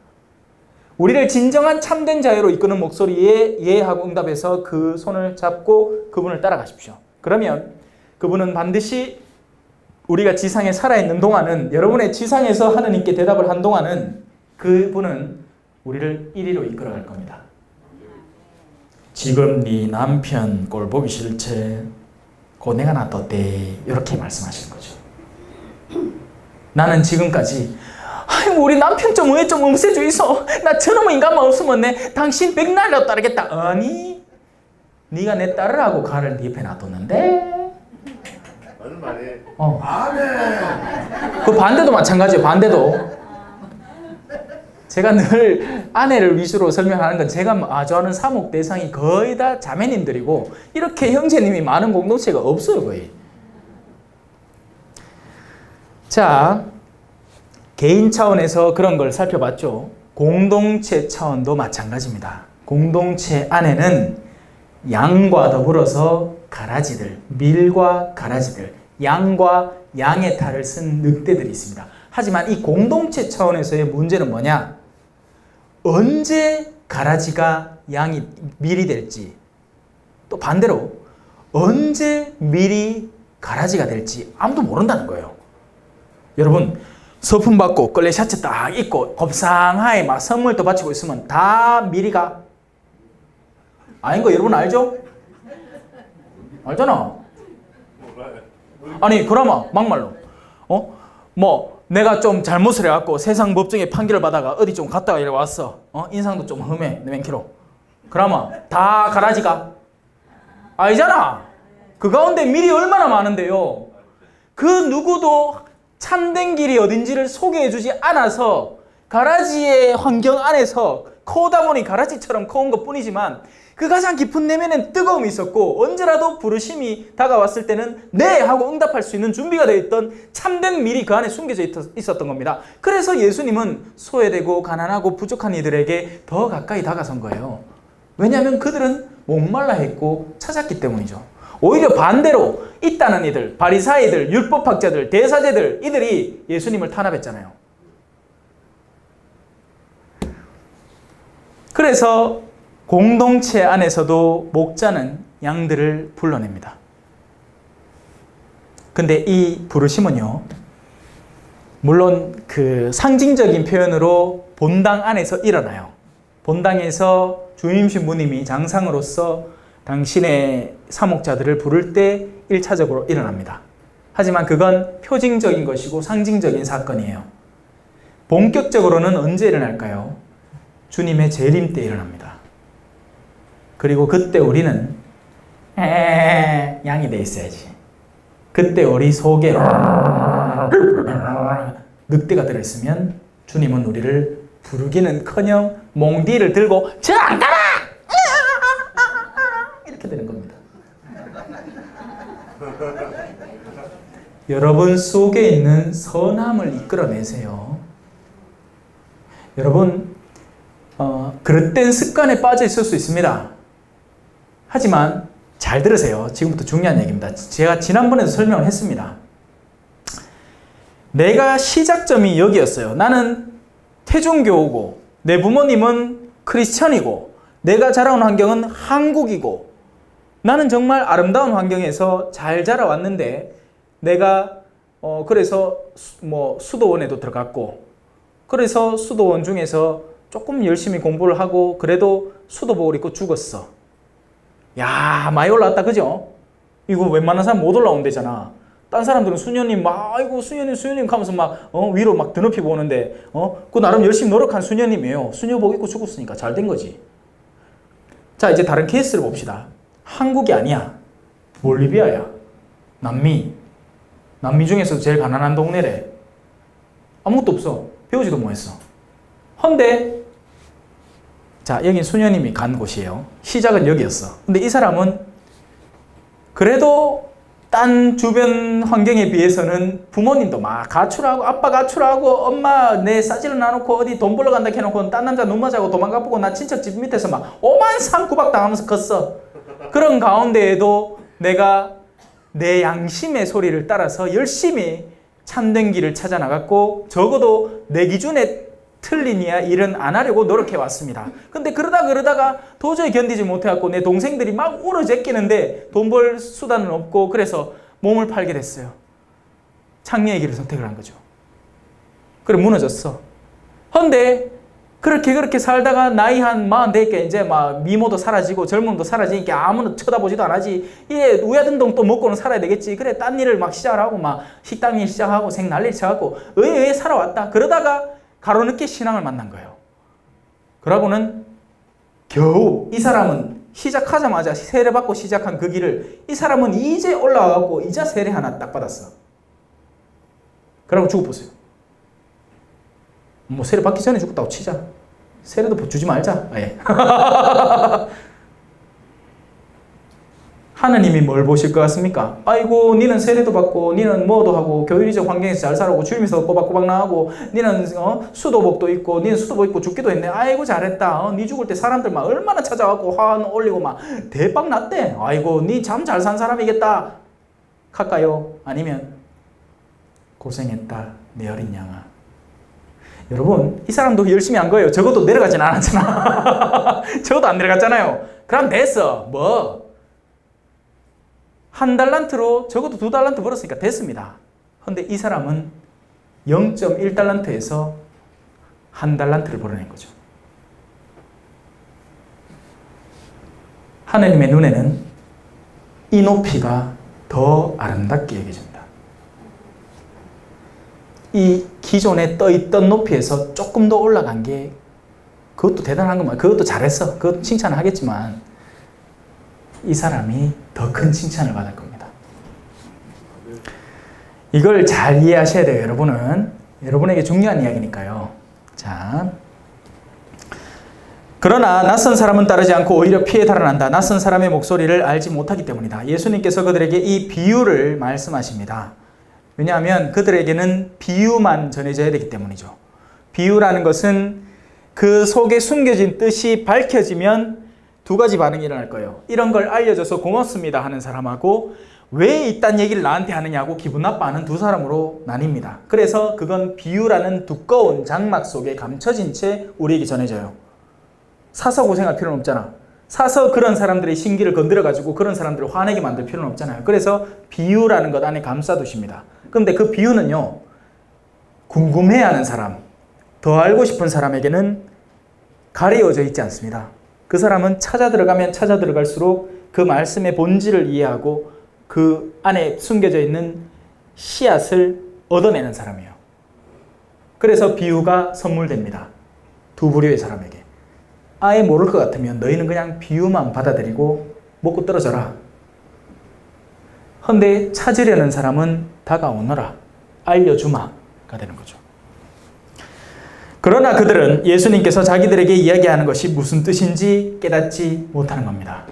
우리를 진정한 참된 자유로 이끄는 목소리에 예 하고 응답해서 그 손을 잡고 그분을 따라가십시오. 그러면 그분은 반드시 우리가 지상에 살아있는 동안은 여러분의 지상에서 하느님께 대답을 한 동안은 그분은 우리를 이리로 이끌어갈 겁니다. 지금 네 남편 꼴 보기 싫지? 고내가 놔뒀대. 이렇게 말씀하시는 거죠. 나는 지금까지 아이고 우리 남편 좀 왜 좀 없애주이소. 나 저놈의 인간만 없으면 내 당신 백날이라도 따르겠다. 아니 네가 내 딸을 하고 가를 네 옆에 놔뒀는데 말해. 아멘. 그 반대도 마찬가지예요. 반대도. 제가 늘 아내를 위주로 설명하는 건 제가 아주하는 사목 대상이 거의 다 자매님들이고 이렇게 형제님이 많은 공동체가 없어요. 거의. 자, 개인 차원에서 그런 걸 살펴봤죠. 공동체 차원도 마찬가지입니다. 공동체 안에는 양과 더불어서 가라지들, 밀과 가라지들, 양과 양의 탈을 쓴 늑대들이 있습니다. 하지만 이 공동체 차원에서의 문제는 뭐냐? 언제 가라지가 양이 밀이 될지, 또 반대로 언제 밀이 가라지가 될지 아무도 모른다는 거예요. 여러분 서품 받고 끌레 셔츠 딱 입고 곱상하게 막 선물도 바치고 있으면 다 밀이가 아닌 거 여러분 알죠? 알잖아. 아니 그러면 막말로 내가 좀 잘못을 해갖고 세상 법정에 판결을 받아가 어디 좀 갔다가 이래 왔어. 인상도 좀 흠해. 내 맨키로. 그러면 다 가라지가? 아니잖아. 그 가운데 밀이 얼마나 많은데요. 그 누구도 참된 길이 어딘지를 소개해주지 않아서 가라지의 환경 안에서 커오다 보니 가라지처럼 커온 것 뿐이지만 그 가장 깊은 내면엔 뜨거움이 있었고 언제라도 부르심이 다가왔을 때는 네 하고 응답할 수 있는 준비가 되어 있던 참된 미리 그 안에 숨겨져 있었던 겁니다. 그래서 예수님은 소외되고 가난하고 부족한 이들에게 더 가까이 다가선 거예요. 왜냐하면 그들은 목말라 했고 찾았기 때문이죠. 오히려 반대로 있다는 이들, 바리사이들, 율법학자들, 대사제들 이들이 예수님을 탄압했잖아요. 그래서 공동체 안에서도 목자는 양들을 불러냅니다. 근데 이 부르심은요, 물론 그 상징적인 표현으로 본당 안에서 일어나요. 본당에서 주임 신부님이 장상으로서 당신의 사목자들을 부를 때 1차적으로 일어납니다. 하지만 그건 표징적인 것이고 상징적인 사건이에요. 본격적으로는 언제 일어날까요? 주님의 재림 때 일어납니다. 그리고 그때 우리는 양이 돼 있어야지. 그때 우리 속에 늑대가 들어있으면 주님은 우리를 부르기는커녕 몽디를 들고 저 안 가라! 이렇게 되는 겁니다. 여러분 속에 있는 선함을 이끌어내세요. 여러분 그릇된 습관에 빠져 있을 수 있습니다. 하지만 잘 들으세요. 지금부터 중요한 얘기입니다. 제가 지난번에도 설명을 했습니다. 내가 시작점이 여기였어요. 나는 태중교우고 내 부모님은 크리스천이고 내가 자라온 환경은 한국이고 나는 정말 아름다운 환경에서 잘 자라왔는데 내가 그래서 수도원에도 들어갔고 그래서 수도원 중에서 조금 열심히 공부를 하고 그래도 수도복을 입고 죽었어. 야, 많이 올라왔다, 그죠? 이거 웬만한 사람 못 올라온대잖아. 딴 사람들은 수녀님 막 아이고 수녀님 하면서 막 위로 막 드높이고 오는데 그 나름 열심히 노력한 수녀님이에요. 수녀복 입고 죽었으니까 잘 된 거지. 자, 이제 다른 케이스를 봅시다. 한국이 아니야. 볼리비아야. 남미 중에서도 제일 가난한 동네래. 아무것도 없어. 배우지도 못했어. 헌데 자, 여긴 수녀님이 간 곳이에요. 시작은 여기였어. 근데 이 사람은 그래도 딴 주변 환경에 비해서는 부모님도 막 가출하고 아빠 가출하고 엄마 내 싸지를 놔놓고 어디 돈 벌러 간다 해놓고 딴 남자 눈 맞아고 도망가보고 나 친척 집 밑에서 막 오만 산구박 당하면서 컸어. 그런 가운데에도 내가 내 양심의 소리를 따라서 열심히 참된 길을 찾아 나갔고 적어도 내 기준에 틀린 일은 안 하려고 노력해 왔습니다. 근데 그러다가 도저히 견디지 못해갖고 내 동생들이 막 울어 제끼는데 돈 벌 수단은 없고 그래서 몸을 팔게 됐어요. 창녀의 길을 선택을 한 거죠. 그래 무너졌어. 헌데 그렇게 살다가 나이 한 40대니까 이제 막 미모도 사라지고 젊음도 사라지니까 아무나 쳐다보지도 안 하지. 이게 우야등동 또 먹고는 살아야 되겠지. 그래 딴 일을 막 시작을 하고 막 식당 일 시작하고 생 날릴 시작하고 의외에 살아왔다. 그러다가 가로늦게 신앙을 만난 거예요. 그러고는 겨우 이 사람은 시작하자마자 세례받고 시작한 그 길을 이 사람은 이제 올라와갖고 이제 세례 하나 딱 받았어. 그러고 죽어보세요. 뭐 세례 받기 전에 죽었다고 치자. 세례도 주지 말자. 아예. 하느님이 뭘 보실 것 같습니까? 아이고 니는 세례도 받고 니는 뭐도 하고 교회적 환경에서 잘 살아오고 주임에서 꼬박꼬박 나가고 니는 수도복도 입고 니는 수도복 입고 죽기도 했네. 아이고 잘했다. 니 죽을 때 사람들 막 얼마나 찾아와갖고 화환 올리고 막 대박 났대. 아이고 니 참 잘 산 사람이겠다. 갈까요? 아니면 고생했다 내 어린 양아. 여러분 이 사람도 열심히 한 거예요. 적어도 내려가진 않았잖아. 적어도 안 내려갔잖아요. 그럼 됐어. 뭐 한 달란트로 적어도 2달란트 벌었으니까 됐습니다. 그런데 이 사람은 0.1달란트에서 1달란트를 벌어낸 거죠. 하나님의 눈에는 이 높이가 더 아름답게 여겨집니다. 이 기존에 떠있던 높이에서 조금 더 올라간 게 그것도 대단한 것만, 그것도 잘했어. 그것도 칭찬을 하겠지만 이 사람이 더 큰 칭찬을 받을 겁니다. 이걸 잘 이해하셔야 돼요, 여러분은. 여러분에게 중요한 이야기니까요. 자, 그러나 낯선 사람은 따르지 않고 오히려 피해 달아난다. 낯선 사람의 목소리를 알지 못하기 때문이다. 예수님께서 그들에게 이 비유를 말씀하십니다. 왜냐하면 그들에게는 비유만 전해져야 되기 때문이죠. 비유라는 것은 그 속에 숨겨진 뜻이 밝혀지면 두 가지 반응이 일어날 거예요. 이런 걸 알려줘서 고맙습니다 하는 사람하고 왜 이딴 얘기를 나한테 하느냐고 기분 나빠하는 두 사람으로 나뉩니다. 그래서 그건 비유라는 두꺼운 장막 속에 감춰진 채 우리에게 전해져요. 사서 고생할 필요는 없잖아. 사서 그런 사람들의 신기를 건드려가지고 그런 사람들을 화내게 만들 필요는 없잖아요. 그래서 비유라는 것 안에 감싸두십니다. 그런데 그 비유는요, 궁금해하는 사람, 더 알고 싶은 사람에게는 가려져 있지 않습니다. 그 사람은 찾아 들어가면 찾아 들어갈수록 그 말씀의 본질을 이해하고 그 안에 숨겨져 있는 씨앗을 얻어내는 사람이에요. 그래서 비유가 선물됩니다. 두 부류의 사람에게. 아예 모를 것 같으면 너희는 그냥 비유만 받아들이고 먹고 떨어져라. 헌데 찾으려는 사람은 다가오너라. 알려주마가 되는 거죠. 그러나 그들은 예수님께서 자기들에게 이야기하는 것이 무슨 뜻인지 깨닫지 못하는 겁니다.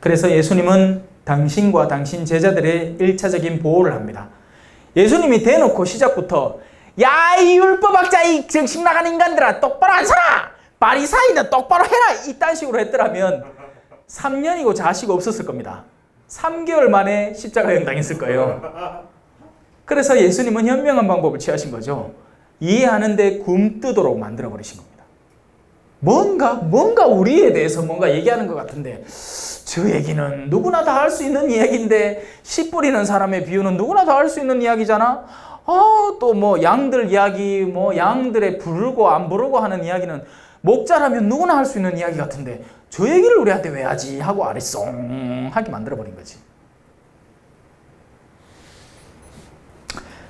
그래서 예수님은 당신과 당신 제자들의 1차적인 보호를 합니다. 예수님이 대놓고 시작부터 야, 이 율법학자, 이 정신 나간 인간들아, 똑바로 안 서라! 바리사이는 똑바로 해라! 이딴 식으로 했더라면 3년이고 자식 없었을 겁니다. 3개월 만에 십자가형 당했을 거예요. 그래서 예수님은 현명한 방법을 취하신 거죠. 이해하는데 굼뜨도록 만들어버리신 겁니다. 뭔가 우리에 대해서 뭔가 얘기하는 것 같은데 저 얘기는 누구나 다 할 수 있는 이야기인데 씨 뿌리는 사람의 비유는 누구나 다 할 수 있는 이야기잖아. 또 뭐 양들 이야기, 뭐 양들의 부르고 안 부르고 하는 이야기는 목자라면 누구나 할 수 있는 이야기 같은데 저 얘기를 우리한테 왜 하지 하고 아리송하게 만들어버린 거지.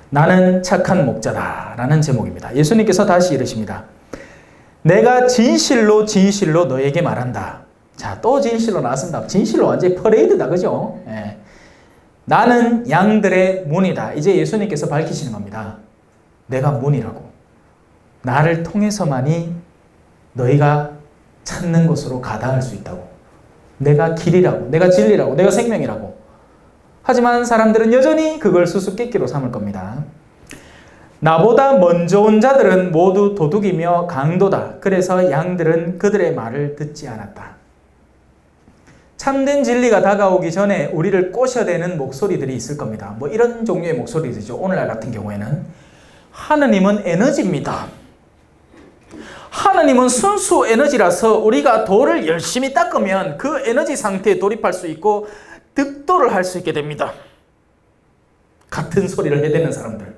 나는 착한 목자다 라는 제목입니다. 예수님께서 다시 이르십니다. 내가 진실로 진실로 너에게 말한다. 자, 또 진실로 나왔습니다. 진실로 완전히 퍼레이드다, 그죠? 예. 나는 양들의 문이다. 이제 예수님께서 밝히시는 겁니다. 내가 문이라고. 나를 통해서만이 너희가 찾는 곳으로 가닿을 수 있다고. 내가 길이라고, 내가 진리라고, 내가 생명이라고. 하지만 사람들은 여전히 그걸 수수께끼로 삼을 겁니다. 나보다 먼저 온 자들은 모두 도둑이며 강도다. 그래서 양들은 그들의 말을 듣지 않았다. 참된 진리가 다가오기 전에 우리를 꼬셔대는 목소리들이 있을 겁니다. 뭐 이런 종류의 목소리들이죠. 오늘날 같은 경우에는 하느님은 에너지입니다. 하느님은 순수 에너지라서 우리가 돌을 열심히 닦으면 그 에너지 상태에 돌입할 수 있고 득도를 할 수 있게 됩니다. 같은 소리를 해대는 사람들.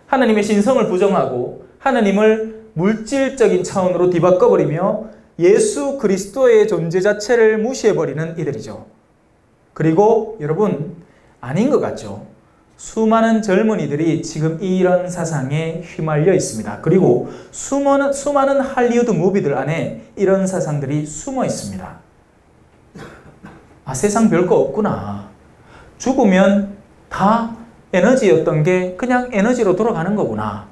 하느님의 신성을 부정하고 하느님을 물질적인 차원으로 뒤바꿔버리며 예수 그리스도의 존재 자체를 무시해버리는 이들이죠. 그리고 여러분, 아닌 것 같죠? 수많은 젊은이들이 지금 이런 사상에 휘말려 있습니다. 그리고 수많은 할리우드 무비들 안에 이런 사상들이 숨어 있습니다. 아, 세상 별거 없구나. 죽으면 다 에너지였던 게 그냥 에너지로 돌아가는 거구나.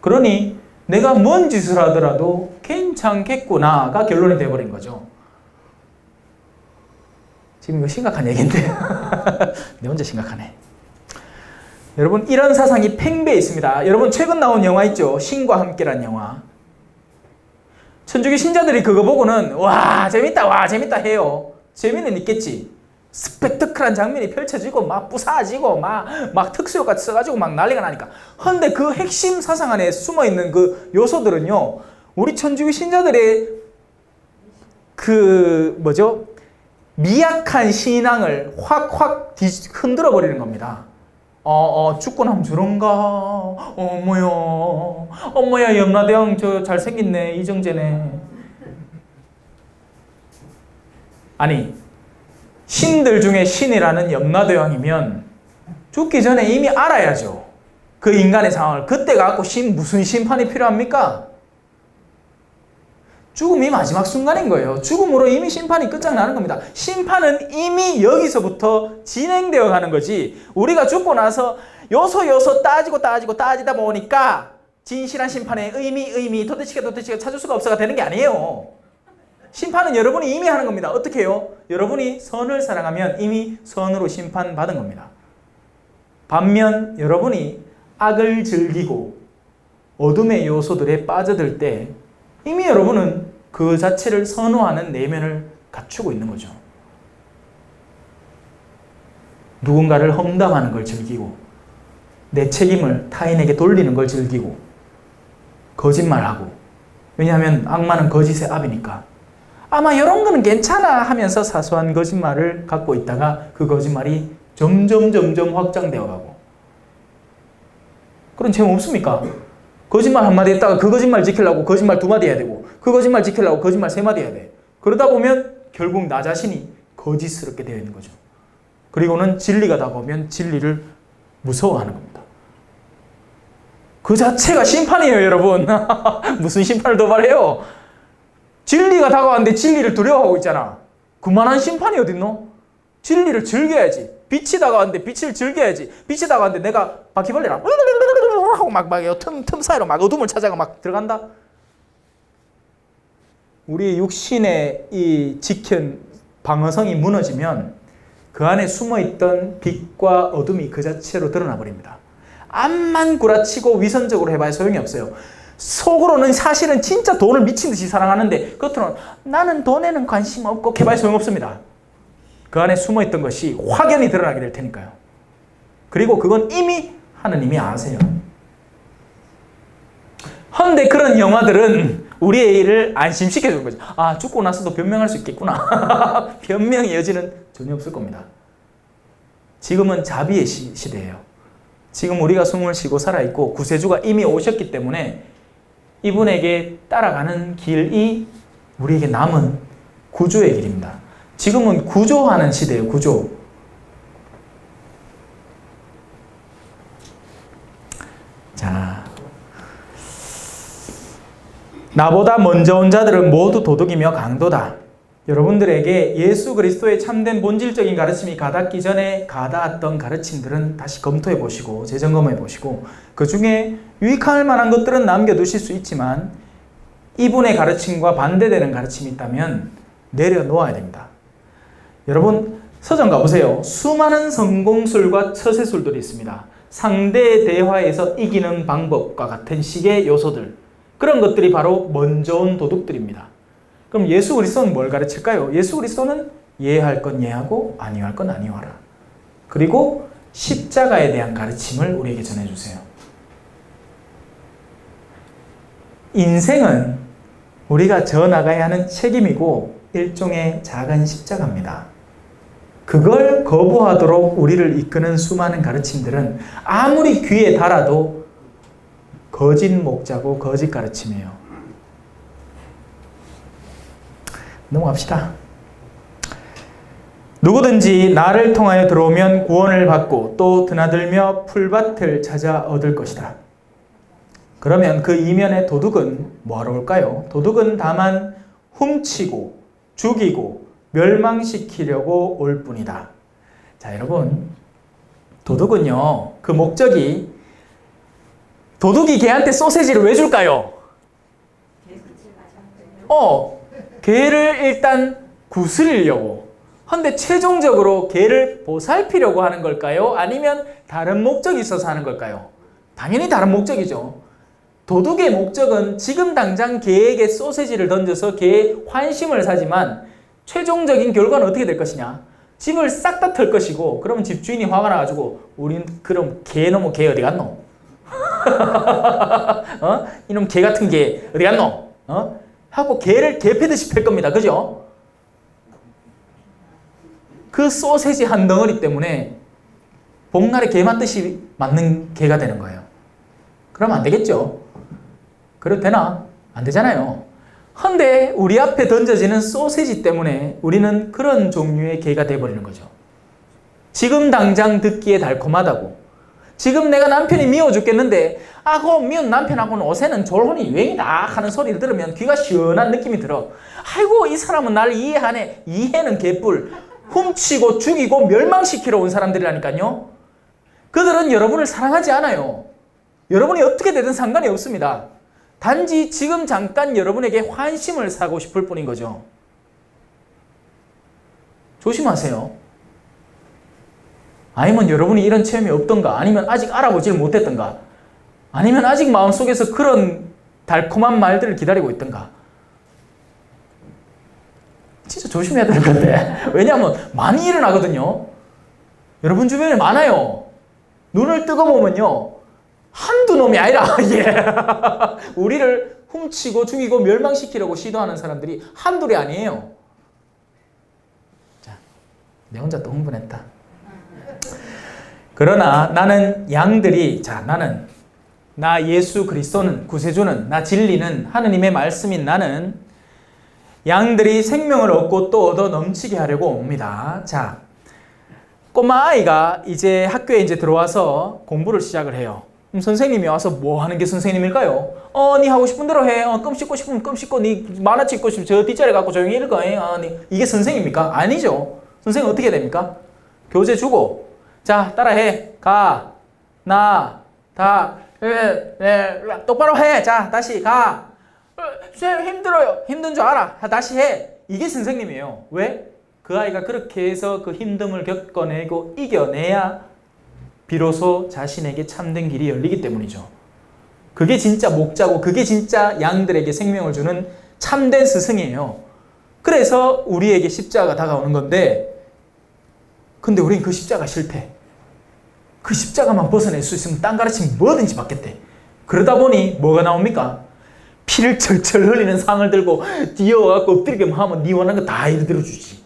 그러니 내가 뭔 짓을 하더라도 괜찮겠구나가 결론이 되어버린 거죠. 지금 이거 심각한 얘기인데 내 혼자 심각하네. 여러분, 이런 사상이 팽배해 있습니다. 여러분, 최근 나온 영화 있죠? 신과 함께란 영화. 천주교 신자들이 그거 보고는 와 재밌다 해요. 재미는 있겠지. 스펙터클한 장면이 펼쳐지고 막 부사지고 막 특수효과 써가지고 막 난리가 나니까. 그런데 그 핵심 사상 안에 숨어있는 그 요소들은요, 우리 천주교 신자들의 미약한 신앙을 확 흔들어 버리는 겁니다. 죽고 나면 저런가? 어머야 염라대왕 저 잘생겼네, 이정재네. 아니, 신들 중에 신이라는 염라대왕이면 죽기 전에 이미 알아야죠. 그 인간의 상황을. 그때 갖고 무슨 심판이 필요합니까? 죽음이 마지막 순간인 거예요. 죽음으로 이미 심판이 끝장나는 겁니다. 심판은 이미 여기서부터 진행되어 가는 거지. 우리가 죽고 나서 요소 따지다 보니까 진실한 심판의 의미 도대체가 찾을 수가 없어가 되는 게 아니에요. 심판은 여러분이 이미 하는 겁니다. 어떻게 해요? 여러분이 선을 사랑하면 이미 선으로 심판받은 겁니다. 반면 여러분이 악을 즐기고 어둠의 요소들에 빠져들 때 이미 여러분은 그 자체를 선호하는 내면을 갖추고 있는 거죠. 누군가를 험담하는 걸 즐기고 내 책임을 타인에게 돌리는 걸 즐기고 거짓말하고, 왜냐하면 악마는 거짓의 압이니까 아마 이런 거는 괜찮아 하면서 사소한 거짓말을 갖고 있다가 그 거짓말이 점점 확장되어 가고, 그런 체험 없습니까? 거짓말 한마디 했다가 그 거짓말 지키려고 거짓말 2마디 해야 되고, 그 거짓말 지키려고 거짓말 3마디 해야 돼. 그러다 보면 결국 나 자신이 거짓스럽게 되어 있는 거죠. 그리고는 진리가 다가오면 진리를 무서워하는 겁니다. 그 자체가 심판이에요, 여러분. 무슨 심판을 도발해요? 진리가 다가왔는데 진리를 두려워하고 있잖아. 그만한 심판이 어딨노? 진리를 즐겨야지. 빛이 다가왔는데 빛을 즐겨야지. 빛이 다가왔는데 내가 바퀴벌레랑 하고 막 틈 사이로 막 어둠을 찾아가 막 들어간다. 우리의 육신의 이 지킨 방어성이 무너지면 그 안에 숨어있던 빛과 어둠이 그 자체로 드러나 버립니다. 암만 구라치고 위선적으로 해봐야 소용이 없어요. 속으로는 사실은 진짜 돈을 미친 듯이 사랑하는데 겉으로는 나는 돈에는 관심 없고 해봐야 소용없습니다. 그 안에 숨어있던 것이 확연히 드러나게 될 테니까요. 그리고 그건 이미 하느님이 아세요. 헌데 그런 영화들은 우리의 일을 안심시켜주는 거죠. 아, 죽고 나서도 변명할 수 있겠구나. 변명의 여지는 전혀 없을 겁니다. 지금은 자비의 시대예요. 지금 우리가 숨을 쉬고 살아있고 구세주가 이미 오셨기 때문에 이분에게 따라가는 길이 우리에게 남은 구조의 길입니다. 지금은 구조하는 시대예요. 구조. 자, 나보다 먼저 온 자들은 모두 도둑이며 강도다. 여러분들에게 예수 그리스도의 참된 본질적인 가르침이 가닿기 전에 가닿았던 가르침들은 다시 검토해 보시고 재점검해 보시고 그 중에 유익할 만한 것들은 남겨두실 수 있지만 이분의 가르침과 반대되는 가르침이 있다면 내려놓아야 됩니다. 여러분 서점 가보세요. 수많은 성공술과 처세술들이 있습니다. 상대 대화에서 이기는 방법과 같은 식의 요소들, 그런 것들이 바로 먼저 온 도둑들입니다. 그럼 예수 그리스도는 뭘 가르칠까요? 예수 그리스도는 예할 건 예하고 아니할 건 아니하라. 그리고 십자가에 대한 가르침을 우리에게 전해주세요. 인생은 우리가 져나가야 하는 책임이고 일종의 작은 십자가입니다. 그걸 거부하도록 우리를 이끄는 수많은 가르침들은 아무리 귀에 달아도 거짓 목자고 거짓 가르침이에요. 넘어갑시다. 누구든지 나를 통하여 들어오면 구원을 받고 또 드나들며 풀밭을 찾아 얻을 것이다. 그러면 그 이면의 도둑은 뭐하러 올까요? 도둑은 다만 훔치고 죽이고 멸망시키려고 올 뿐이다. 자, 여러분, 도둑은요, 그 목적이, 도둑이 걔한테 소세지를 왜 줄까요? 걔를 일단 구슬리려고. 근데 최종적으로 걔를 보살피려고 하는 걸까요? 아니면 다른 목적이 있어서 하는 걸까요? 당연히 다른 목적이죠. 도둑의 목적은 지금 당장 걔에게 소세지를 던져서 걔의 환심을 사지만 최종적인 결과는 어떻게 될 것이냐? 집을 싹 다 털 것이고, 그러면 집주인이 화가 나가지고 우린 그럼 걔 놈의 걔 어디 갔노? 이놈 개 같은 개 어디 갔노? 하고 개를 개 패듯이 팰 겁니다. 그죠? 그 소세지 한 덩어리 때문에 복날에 개 맞듯이 맞는 개가 되는 거예요. 그러면 안 되겠죠? 그래도 되나? 안 되잖아요. 근데 우리 앞에 던져지는 소세지 때문에 우리는 그런 종류의 개가 돼버리는 거죠. 지금 당장 듣기에 달콤하다고, 지금 내가 남편이 미워 죽겠는데 그 미운 남편하고는 요새는 졸혼이 유행이다 하는 소리를 들으면 귀가 시원한 느낌이 들어. 아이고, 이 사람은 나를 이해하네. 이해는 개뿔. 훔치고 죽이고 멸망시키러 온 사람들이라니까요. 그들은 여러분을 사랑하지 않아요. 여러분이 어떻게 되든 상관이 없습니다. 단지 지금 잠깐 여러분에게 환심을 사고 싶을 뿐인 거죠. 조심하세요. 아니면 여러분이 이런 체험이 없던가, 아니면 아직 알아보질 못했던가, 아니면 아직 마음속에서 그런 달콤한 말들을 기다리고 있던가. 진짜 조심해야 될 건데. 왜냐하면 많이 일어나거든요. 여러분 주변에 많아요. 눈을 뜨고 보면요, 한두 놈이 아니라 예. 우리를 훔치고 죽이고 멸망시키려고 시도하는 사람들이 한둘이 아니에요. 자, 내 혼자 또 흥분했다. 그러나 나는 양들이, 나는, 나 예수 그리스도는, 구세주는, 나 진리는, 하느님의 말씀인 나는 양들이 생명을 얻고 또 얻어 넘치게 하려고 옵니다. 자, 꼬마 아이가 이제 학교에 이제 들어와서 공부를 시작을 해요. 그럼 선생님이 와서 뭐 하는 게 선생님일까요? 니 하고 싶은 대로 해. 껌 씹고 싶으면 껌 씹고, 니 만화책 읽고 싶으면 저 뒷자리 갖고 조용히 읽어. 이게 선생입니까? 아니죠. 선생은 어떻게 됩니까? 교재 주고, 자, 따라해. 가, 나, 다, 똑바로 해. 자, 다시 가. 쌤 힘들어요. 힘든 줄 알아. 다시 해. 이게 선생님이에요. 왜? 그 아이가 그렇게 해서 그 힘듦을 겪어내고 이겨내야 비로소 자신에게 참된 길이 열리기 때문이죠. 그게 진짜 목자고, 그게 진짜 양들에게 생명을 주는 참된 스승이에요. 그래서 우리에게 십자가가 다가오는 건데, 근데 우린 그 십자가 싫대. 그 십자가만 벗어낼 수 있으면 딴 가르치면 뭐든지 받겠대. 그러다 보니 뭐가 나옵니까? 피를 철철 흘리는 상을 들고 뛰어와갖고 엎드리게 하면 네 원하는 거 다 이리 들어주지.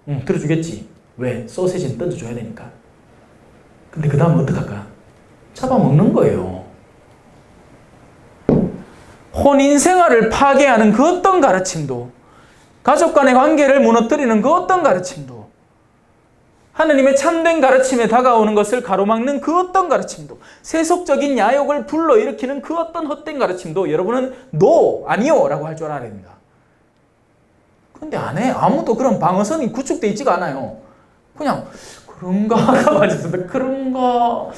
응, 들어주겠지. 왜? 소세지는 던져줘야 되니까. 근데 그 다음 어떡할까? 잡아먹는 거예요. 혼인생활을 파괴하는 그 어떤 가르침도, 가족 간의 관계를 무너뜨리는 그 어떤 가르침도, 하느님의 참된 가르침에 다가오는 것을 가로막는 그 어떤 가르침도, 세속적인 야욕을 불러일으키는 그 어떤 헛된 가르침도 여러분은 NO, 아니요 라고 할 줄 알아야 됩니다. 근데 안 해. 아무도 그런 방어선이 구축되어 있지가 않아요. 그냥 그런가 하고 앉았습니다. 그런가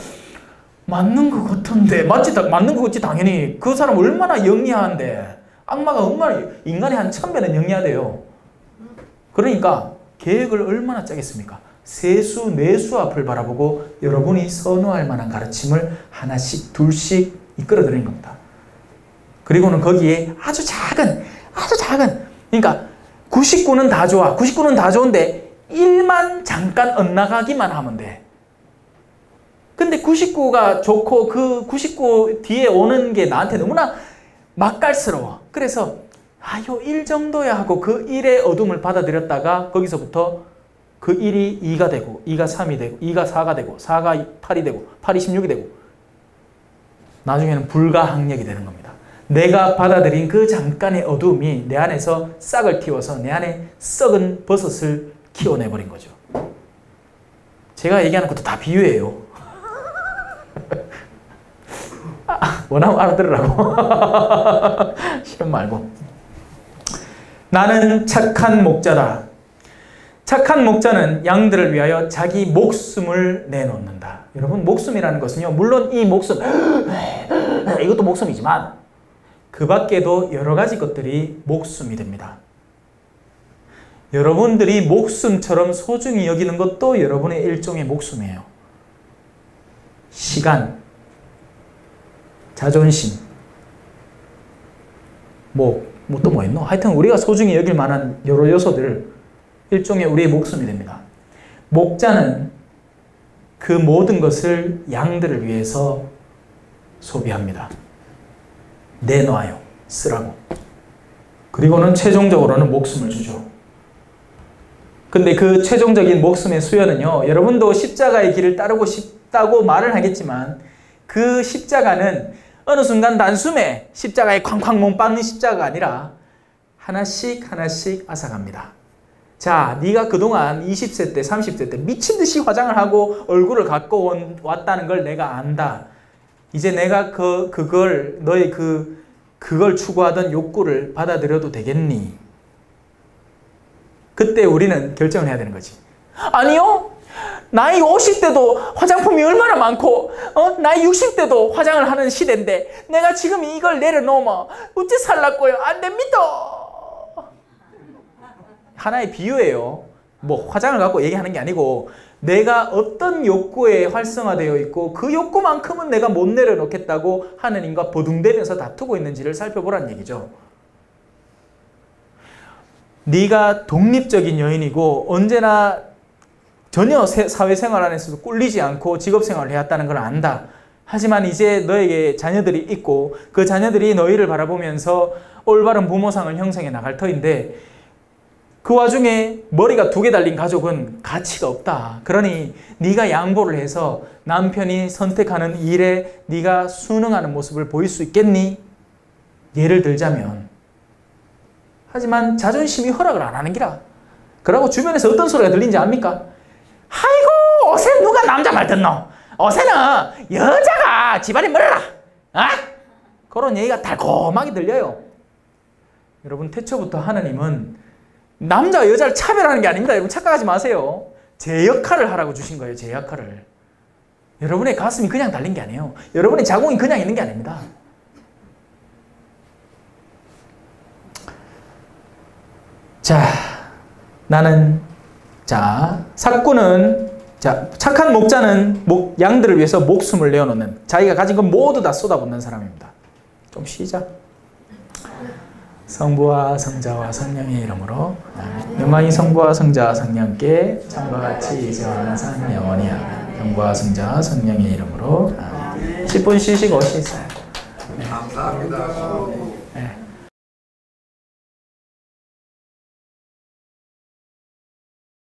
맞는 것 같은데, 맞는 것 같지 당연히. 그 사람 얼마나 영리한데, 악마가 얼마나, 인간이 한 1000배는 영리하대요. 그러니까 계획을 얼마나 짜겠습니까? 세수, 내수 앞을 바라보고 여러분이 선호할 만한 가르침을 하나씩 둘씩 이끌어드리는 겁니다. 그리고는 거기에 아주 작은, 그러니까 99는 다 좋아. 99는 다 좋은데 1만 잠깐 엇나가기만 하면 돼. 근데 99가 좋고 그 99 뒤에 오는 게 나한테 너무나 맛깔스러워. 그래서 요 1 정도야 하고 그 1의 어둠을 받아들였다가 거기서부터 그 1이 2가 되고 2가 3이 되고 2가 4가 되고 4가 8이 되고 8이 16이 되고 나중에는 불가항력이 되는 겁니다. 내가 받아들인 그 잠깐의 어둠이 내 안에서 싹을 틔워서 내 안에 썩은 버섯을 키워내버린 거죠. 제가 얘기하는 것도 다 비유예요. 원하면 알아들으라고. 시험 말고. 나는 착한 목자다. 착한 목자는 양들을 위하여 자기 목숨을 내놓는다. 여러분, 목숨이라는 것은요, 물론 이 목숨, 이것도 목숨이지만 그 밖에도 여러 가지 것들이 목숨이 됩니다. 여러분들이 목숨처럼 소중히 여기는 것도 여러분의 일종의 목숨이에요. 시간, 자존심, 또 뭐 있노? 하여튼 우리가 소중히 여길 만한 여러 요소들, 일종의 우리의 목숨이 됩니다. 목자는 그 모든 것을 양들을 위해서 소비합니다. 내놔요. 쓰라고. 그리고는 최종적으로는 목숨을 주죠. 근데 그 최종적인 목숨의 수여는요, 여러분도 십자가의 길을 따르고 싶다고 말을 하겠지만 그 십자가는 어느 순간 단숨에 십자가에 쾅쾅 못 박는 십자가가 아니라 하나씩 하나씩 앗아갑니다. 자, 네가 그동안 20세 때, 30세 때 미친 듯이 화장을 하고 얼굴을 갖고 왔다는 걸 내가 안다. 이제 내가 너의 그걸 추구하던 욕구를 받아들여도 되겠니? 그때 우리는 결정을 해야 되는 거지. 아니요. 나이 50대도 화장품이 얼마나 많고 나이 60대도 화장을 하는 시대인데 내가 지금 이걸 내려놓으면 어찌 살라고요? 안 됩니다. 하나의 비유예요. 뭐 화장을 갖고 얘기하는 게 아니고 내가 어떤 욕구에 활성화되어 있고 그 욕구만큼은 내가 못 내려놓겠다고 하느님과 버둥대면서 다투고 있는지를 살펴보라는 얘기죠. 네가 독립적인 여인이고 언제나 전혀 사회생활 안에서도 꿀리지 않고 직업생활을 해왔다는 걸 안다. 하지만 이제 너에게 자녀들이 있고 그 자녀들이 너희를 바라보면서 올바른 부모상을 형성해 나갈 터인데 그 와중에 머리가 2개 달린 가족은 가치가 없다. 그러니 네가 양보를 해서 남편이 선택하는 일에 네가 순응하는 모습을 보일 수 있겠니? 예를 들자면 하지만 자존심이 허락을 안 하는 기라. 그러고 주변에서 어떤 소리가 들린지 압니까? 아이고 어세 누가 남자 말 듣노? 어세는 여자가 집안에 물어라. 그런 얘기가 달콤하게 들려요. 여러분 태초부터 하나님은 남자와 여자를 차별하는 게 아닙니다. 여러분 착각하지 마세요. 제 역할을 하라고 주신 거예요. 제 역할을. 여러분의 가슴이 그냥 달린 게 아니에요. 여러분의 자궁이 그냥 있는 게 아닙니다. 자, 나는 삭구는 착한 목자는 양들을 위해서 목숨을 내어놓는 자기가 가진 건 모두 다 쏟아붓는 사람입니다. 좀 쉬자. 성부와 성자와 성령의 이름으로 아멘. 영광이 성부와 성자와 성령께 참과 같이 이제와 항상 영원히 아멘. 성부와 성자와 성령의 이름으로 아멘. 10분 쉬시고 오시세요. 감사합니다.